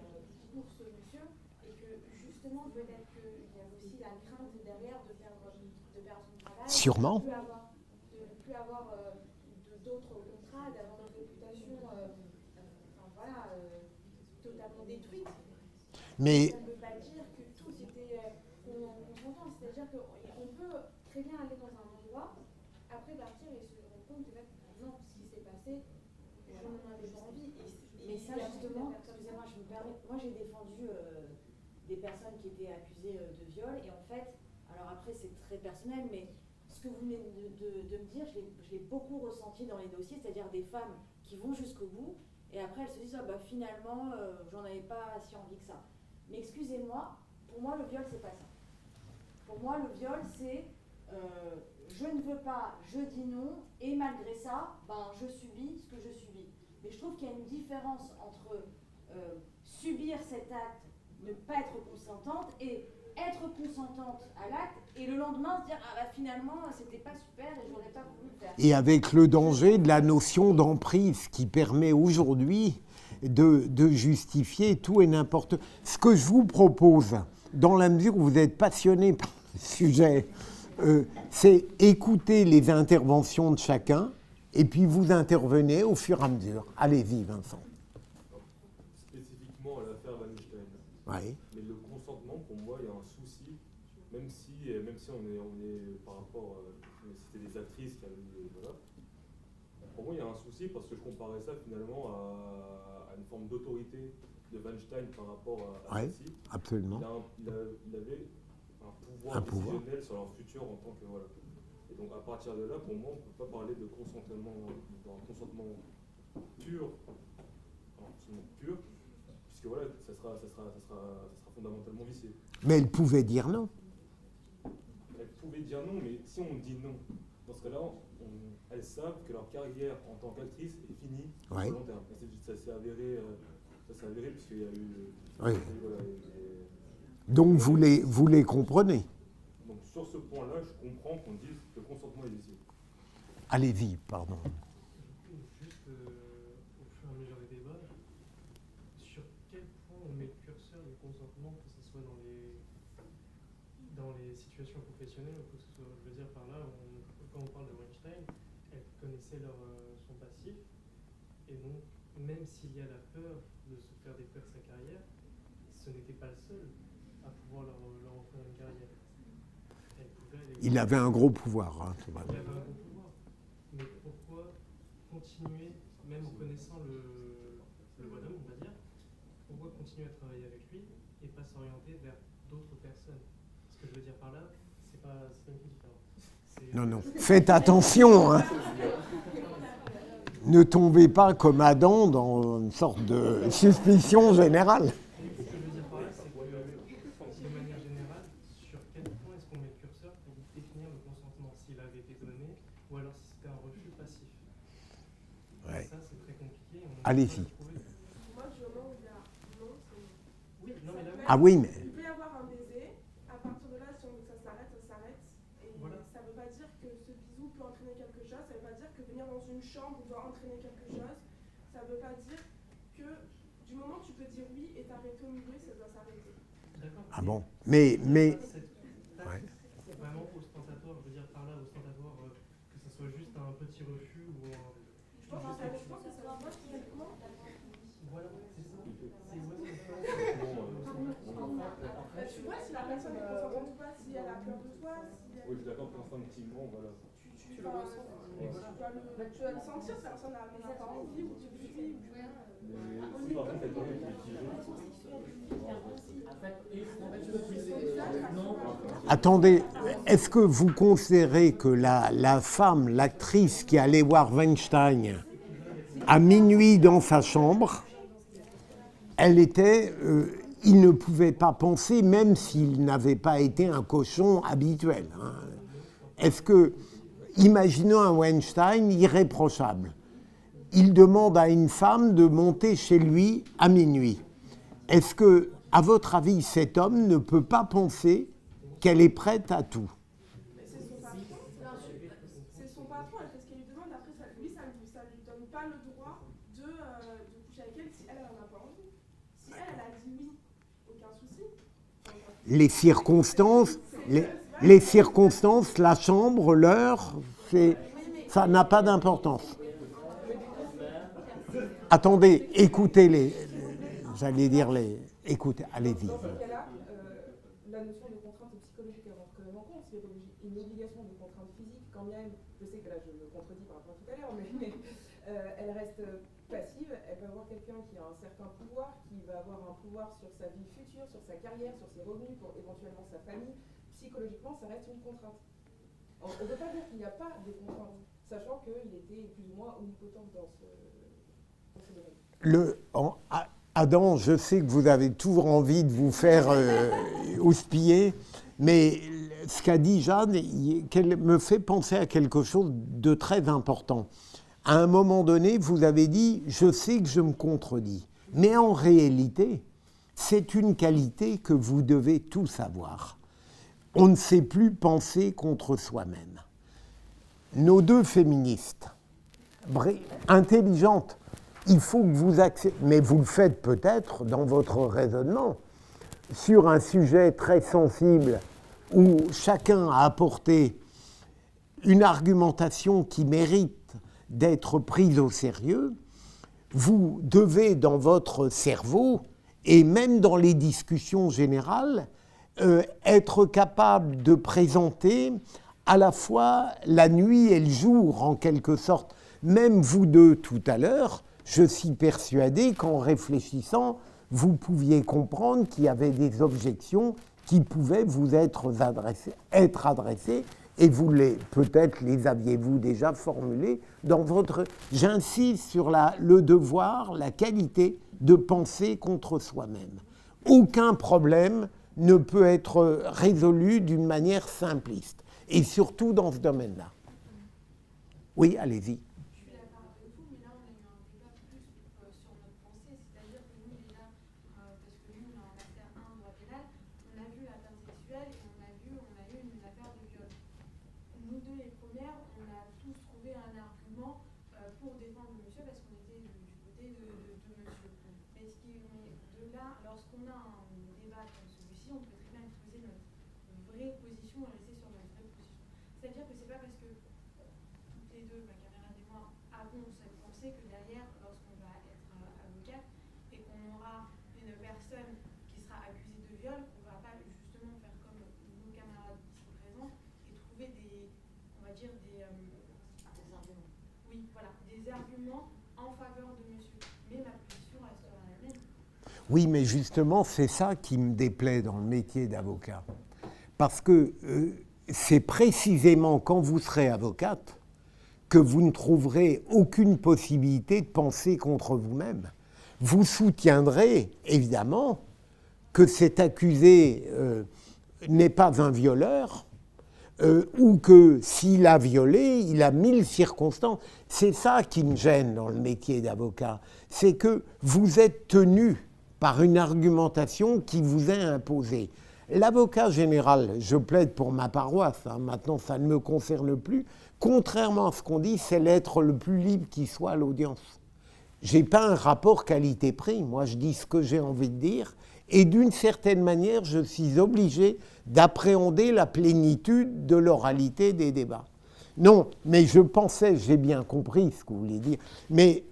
pour ce monsieur, et que justement, peut-être qu'il y avait aussi la crainte derrière de perdre son travail. Sûrement. De plus avoir d'autres contrats, d'avoir une réputation totalement détruite. Mais Ça ne veut pas dire que tout était consentant. C'est-à-dire qu'on peut très bien aller dans un endroit, après partir et se rendre compte que non, ce qui s'est passé, je n'en avais pas envie. Mais ça, justement, excusez-moi, je me permets, moi j'ai défendu des personnes qui étaient accusées de viol, et en fait, alors après c'est très personnel, mais ce que vous venez de me dire, je l'ai beaucoup ressenti dans les dossiers, c'est-à-dire des femmes qui vont jusqu'au bout, et après elles se disent, finalement, j'en avais pas si envie que ça. Mais excusez-moi, pour moi le viol c'est pas ça. Pour moi le viol c'est, je ne veux pas, je dis non, et malgré ça, je subis ce que je subis. Mais je trouve qu'il y a une différence entre subir cet acte, ne pas être consentante, et être consentante à l'acte, et le lendemain se dire finalement c'était pas super et j'aurais pas voulu le faire. et avec le danger de la notion d'emprise qui permet aujourd'hui de justifier tout et n'importe quoi. Ce que je vous propose, dans la mesure où vous êtes passionné par le sujet, c'est écouter les interventions de chacun et puis vous intervenez au fur et à mesure. Allez-y, Vincent. Spécifiquement à l'affaire Weinstein. Oui. Mais le consentement, pour moi, il y a un souci, même si on est par rapport, c'était des actrices qui avaient, voilà. Pour moi, il y a un souci parce que je comparais ça finalement à une forme d'autorité de Weinstein par rapport à celle-ci. Absolument. Il avait un pouvoir décisionnel sur leur futur en tant que, voilà. Et donc à partir de là, pour moi, on ne peut pas parler de consentement, d'un consentement pur, puisque voilà, ça sera fondamentalement vicié. Mais elle pouvait dire non. Elle pouvait dire non, mais si on dit non, dans ce cas-là, elles savent que leur carrière en tant qu'actrice est finie à long terme. Ça s'est avéré puisqu'il y a eu... Oui. Donc vous les comprenez. Donc sur ce point-là, je comprends qu'on dise que le consentement est vicié. Allez-y, pardon. Juste au fur et à mesure des débats, sur quel point on met le curseur du consentement, que ce soit dans les situations professionnelles, ou que ce soit, je veux dire par là, quand on parle de Weinstein, elle connaissait son passif, et donc même s'il y a la peur de se faire détruire sa carrière, ce n'était pas le seul à pouvoir leur offrir une carrière. Il avait un gros pouvoir. Il avait un gros pouvoir. Mais pourquoi continuer, même en connaissant le bonhomme, on va dire, pourquoi continuer à travailler avec lui et pas s'orienter vers d'autres personnes? Ce que je veux dire par là, c'est pas une différence. Non. Faites attention, hein. Ne tombez pas comme Adam dans une sorte de suspicion générale. Ce que je veux dire par là, c'est que, de manière générale, sur quel point est-ce qu'on met le curseur pour définir le consentement, s'il avait été donné, ou alors si c'était un refus passif. Ouais. Ça, c'est très compliqué. Allez-y. Moi, du moment où il y a non, c'est non. Oui, non, mais là, Ah oui, mais... Il peut y avoir un baiser, à partir de là, si on veut que ça s'arrête, ça s'arrête. Et voilà. Ça ne veut pas dire que ce bisou peut entraîner quelque chose, ça ne veut pas dire que venir dans une chambre doit entraîner quelque chose, ça ne veut pas dire que du moment où tu peux dire oui et t'arrêter au milieu, ça doit s'arrêter. D'accord. Ah bon. Mais... Ouais. Vraiment ostentatoire, je veux dire par là, ostentatoire, que ce soit juste un petit refus ou un... Je pense que ça va pas physiquement. Voilà, c'est ça. Tu vois, si la personne est consentante ou pas, si elle a peur de toi, si elle... Oui, je suis d'accord qu'instinctivement, voilà. Tu dois le sentir, cette personne n'a pas envie ou tu fuis. Mais si par contre, quelqu'un qui Attendez, est-ce que vous considérez que la femme, l'actrice qui allait voir Weinstein à minuit dans sa chambre, elle était il ne pouvait pas penser, même s'il n'avait pas été un cochon habituel. Hein. Est-ce que, imaginons un Weinstein irréprochable. Il demande à une femme de monter chez lui à minuit. Est-ce que, à votre avis, cet homme ne peut pas penser qu'elle est prête à tout? C'est son patron, elle fait ce qu'elle lui demande, après lui, ça lui donne pas le droit de coucher avec elle si elle en a pas envie. Si elle a dit oui, aucun souci. Les circonstances, la chambre, l'heure, ça n'a pas d'importance. Attendez, écoutez écoutez, allez-y. Dans ce cas-là, la notion de contrainte psychologique rentre quand même en compte. S'il y a une obligation de contrainte physique, quand même, je sais que là je me contredis par rapport à tout à l'heure, mais elle reste passive, elle va avoir quelqu'un qui a un certain pouvoir, qui va avoir un pouvoir sur sa vie future, sur sa carrière, sur ses revenus, pour éventuellement sa famille. Psychologiquement, ça reste une contrainte. On ne peut pas dire qu'il n'y a pas de contrainte, sachant qu'il était plus ou moins omnipotent dans ce domaine. Adam, je sais que vous avez toujours envie de vous faire houspiller, mais ce qu'a dit Jeanne me fait penser à quelque chose de très important. À un moment donné, vous avez dit « je sais que je me contredis ». Mais en réalité, c'est une qualité que vous devez tous avoir. On ne sait plus penser contre soi-même. Nos deux féministes, intelligentes, il faut que vous acceptiez, mais vous le faites peut-être dans votre raisonnement, sur un sujet très sensible où chacun a apporté une argumentation qui mérite d'être prise au sérieux, vous devez dans votre cerveau, et même dans les discussions générales, être capable de présenter à la fois la nuit et le jour, en quelque sorte. Même vous deux tout à l'heure, je suis persuadé qu'en réfléchissant, vous pouviez comprendre qu'il y avait des objections qui pouvaient vous être adressées, et vous peut-être les aviez-vous déjà formulées dans votre... J'insiste sur le devoir, la qualité de penser contre soi-même. Aucun problème ne peut être résolu d'une manière simpliste, et surtout dans ce domaine-là. Oui, allez-y. Oui, mais justement, c'est ça qui me déplaît dans le métier d'avocat. Parce que c'est précisément quand vous serez avocate que vous ne trouverez aucune possibilité de penser contre vous-même. Vous soutiendrez, évidemment, que cet accusé n'est pas un violeur, ou que s'il a violé, il a 1000 circonstances. C'est ça qui me gêne dans le métier d'avocat. C'est que vous êtes tenu par une argumentation qui vous est imposée. L'avocat général, je plaide pour ma paroisse, maintenant ça ne me concerne plus, contrairement à ce qu'on dit, c'est l'être le plus libre qui soit à l'audience. Je n'ai pas un rapport qualité-prix, moi je dis ce que j'ai envie de dire, et d'une certaine manière, je suis obligé d'appréhender la plénitude de l'oralité des débats. Non, mais je pensais, j'ai bien compris ce que vous voulez dire, mais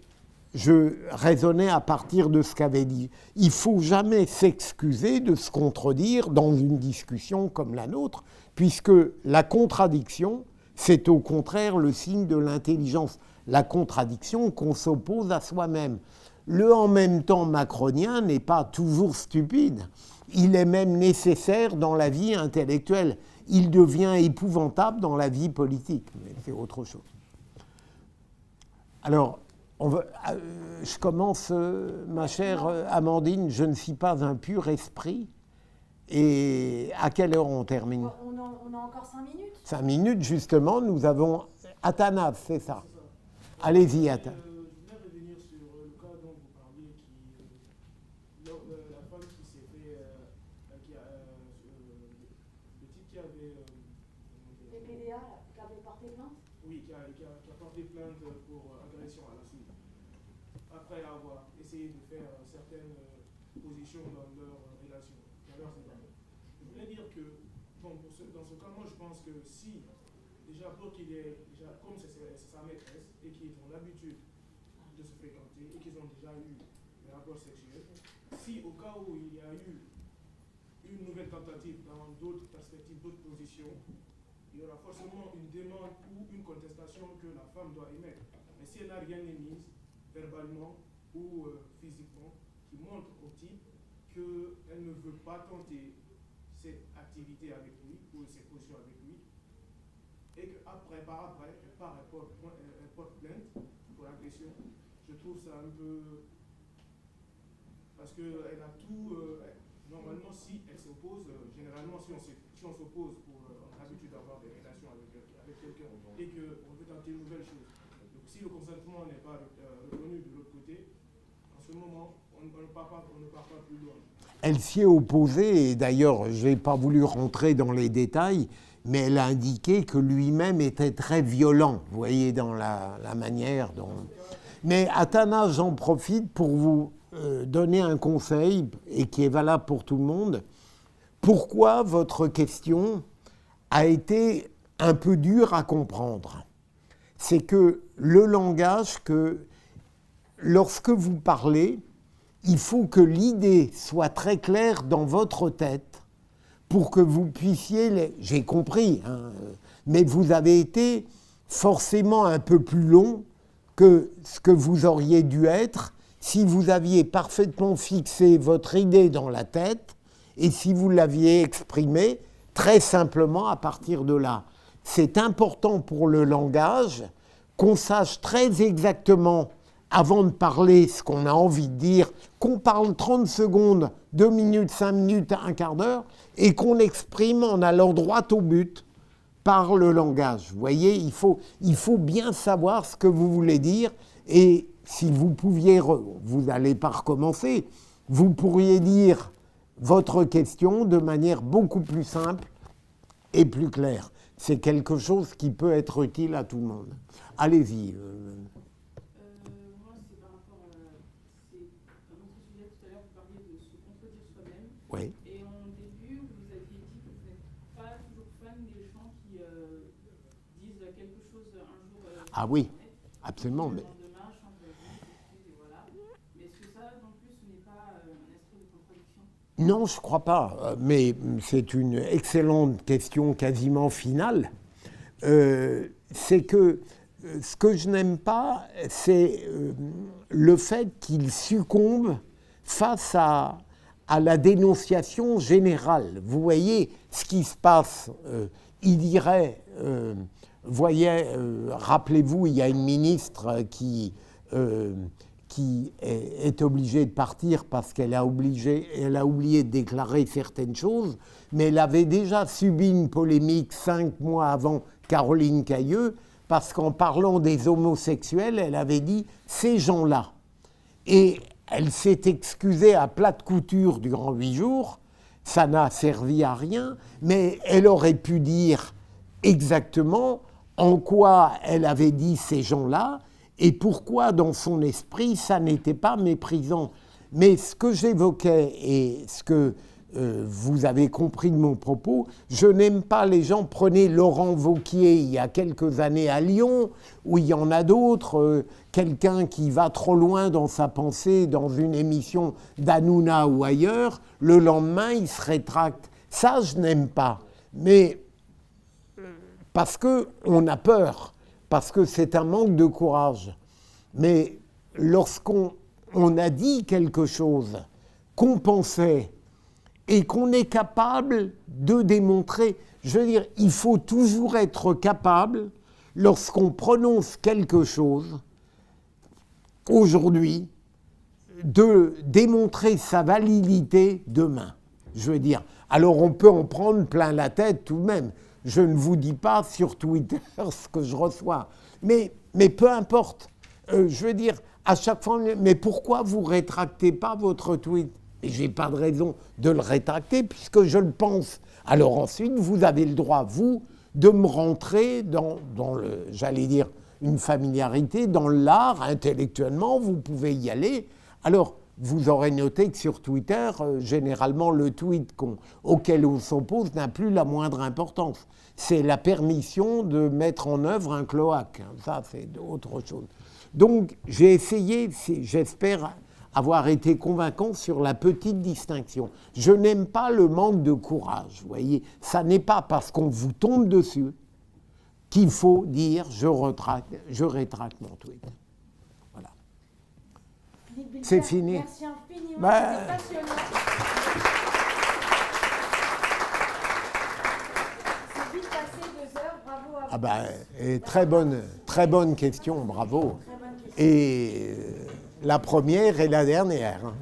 je raisonnais à partir de ce qu'avait dit. Il ne faut jamais s'excuser de se contredire dans une discussion comme la nôtre, puisque la contradiction, c'est au contraire le signe de l'intelligence. La contradiction qu'on s'oppose à soi-même. Le en même temps macronien n'est pas toujours stupide. Il est même nécessaire dans la vie intellectuelle. Il devient épouvantable dans la vie politique, mais c'est autre chose. Alors, Je commence, ma chère Amandine, je ne suis pas un pur esprit. Et à quelle heure on termine? On a encore 5 minutes. 5 minutes, justement, nous avons Athanas, c'est ça. Allez-y, Athanas. Je voulais revenir sur le cas dont vous parliez, la femme qui s'est fait, le type qui avait... Les PDA, qui avait porté plainte? Oui, qui a porté plainte pour agression à la suite, après avoir essayé de faire certaines positions dans leur relation. Je voulais dire que, bon, dans ce cas, moi je pense que si, déjà pour qu'il ait, comme c'est sa maîtresse, et qu'ils ont l'habitude de se fréquenter, et qu'ils ont déjà eu des rapports sexuels, si au cas où il y a eu une nouvelle tentative dans d'autres perspectives, d'autres positions, il y aura forcément une demande ou une contestation que la femme doit émettre. Mais si elle n'a rien émise, verbalement ou physiquement, qui montre au type qu'elle ne veut pas tenter cette activité avec lui ou cette position avec lui, et qu'après, elle porte plainte pour agression, je trouve ça un peu... Parce qu'elle a tout... normalement, si elle s'oppose, généralement, si on s'oppose pour... on a l'habitude d'avoir des relations avec quelqu'un et qu'on veut tenter une nouvelle chose. Donc, si le consentement n'est pas reconnu de l'autre côté, en ce moment, on ne part pas plus loin. Elle s'y est opposée, et d'ailleurs, je n'ai pas voulu rentrer dans les détails, mais elle a indiqué que lui-même était très violent, vous voyez, dans la manière dont... Mais Athanas, j'en profite pour vous donner un conseil, et qui est valable pour tout le monde. Pourquoi votre question a été un peu dure à comprendre? C'est que le langage, lorsque vous parlez, il faut que l'idée soit très claire dans votre tête pour que vous puissiez... J'ai compris, hein, mais vous avez été forcément un peu plus long que ce que vous auriez dû être si vous aviez parfaitement fixé votre idée dans la tête et si vous l'aviez exprimée très simplement à partir de là. C'est important pour le langage qu'on sache très exactement, avant de parler ce qu'on a envie de dire, qu'on parle 30 secondes, 2 minutes, 5 minutes, un quart d'heure, et qu'on exprime en allant droit au but par le langage. Vous voyez, il faut bien savoir ce que vous voulez dire, et si vous pouviez, vous n'allez pas recommencer, vous pourriez dire votre question de manière beaucoup plus simple et plus claire. C'est quelque chose qui peut être utile à tout le monde. Allez-y. Moi, c'est par rapport à un autre sujet. Tout à l'heure, vous parliez de se contredire soi-même. Oui. Et en début, vous aviez dit que vous n'êtes pas toujours fan des gens qui disent quelque chose un jour. Ah oui, absolument. Le lendemain, changent d'avis, et voilà. Mais est-ce que ça, non plus, ce n'est pas un esprit de contradiction? Non, je ne crois pas. Mais c'est une excellente question, quasiment finale. C'est que ce que je n'aime pas, c'est le fait qu'il succombe face à la dénonciation générale. Vous voyez ce qui se passe. Il dirait, rappelez-vous, il y a une ministre qui est obligée de partir parce qu'elle a oublié de déclarer certaines choses, mais elle avait déjà subi une polémique 5 mois avant Caroline Cayeux, parce qu'en parlant des homosexuels, elle avait dit « ces gens-là ». Et elle s'est excusée à plate couture durant 8 jours, ça n'a servi à rien, mais elle aurait pu dire exactement en quoi elle avait dit ces gens-là et pourquoi dans son esprit ça n'était pas méprisant. Mais ce que j'évoquais et ce que vous avez compris de mon propos, je n'aime pas les gens. Prenez Laurent Wauquiez il y a quelques années à Lyon, où il y en a d'autres, quelqu'un qui va trop loin dans sa pensée dans une émission d'Hanouna ou ailleurs, le lendemain il se rétracte. Ça je n'aime pas, mais parce qu'on a peur, parce que c'est un manque de courage. Mais lorsqu'on a dit quelque chose qu'on pensait et qu'on est capable de démontrer, je veux dire, il faut toujours être capable, lorsqu'on prononce quelque chose, aujourd'hui de démontrer sa validité demain. Je veux dire, alors on peut en prendre plein la tête tout de même. Je ne vous dis pas sur Twitter ce que je reçois. Mais peu importe. Je veux dire, à chaque fois, mais pourquoi vous ne rétractez pas votre tweet? Et je n'ai pas de raison de le rétracter puisque je le pense. Alors ensuite, vous avez le droit, vous, de me rentrer dans le, j'allais dire, une familiarité, dans l'art, intellectuellement, vous pouvez y aller. Alors, vous aurez noté que sur Twitter, généralement, le tweet auquel on s'oppose n'a plus la moindre importance. C'est la permission de mettre en œuvre un cloaque. Ça, c'est autre chose. Donc, j'ai essayé, j'espère avoir été convaincant sur la petite distinction. Je n'aime pas le manque de courage, vous voyez. Ça n'est pas parce qu'on vous tombe dessus qu'il faut dire « je rétracte mon tweet ». Voilà. C'est fini. Merci infiniment, c'était passionnant. C'est vite passé 2 heures, bravo à vous. Ah ben, et très bonne question, bravo. Très bonne question. Et la première et la dernière. Hein.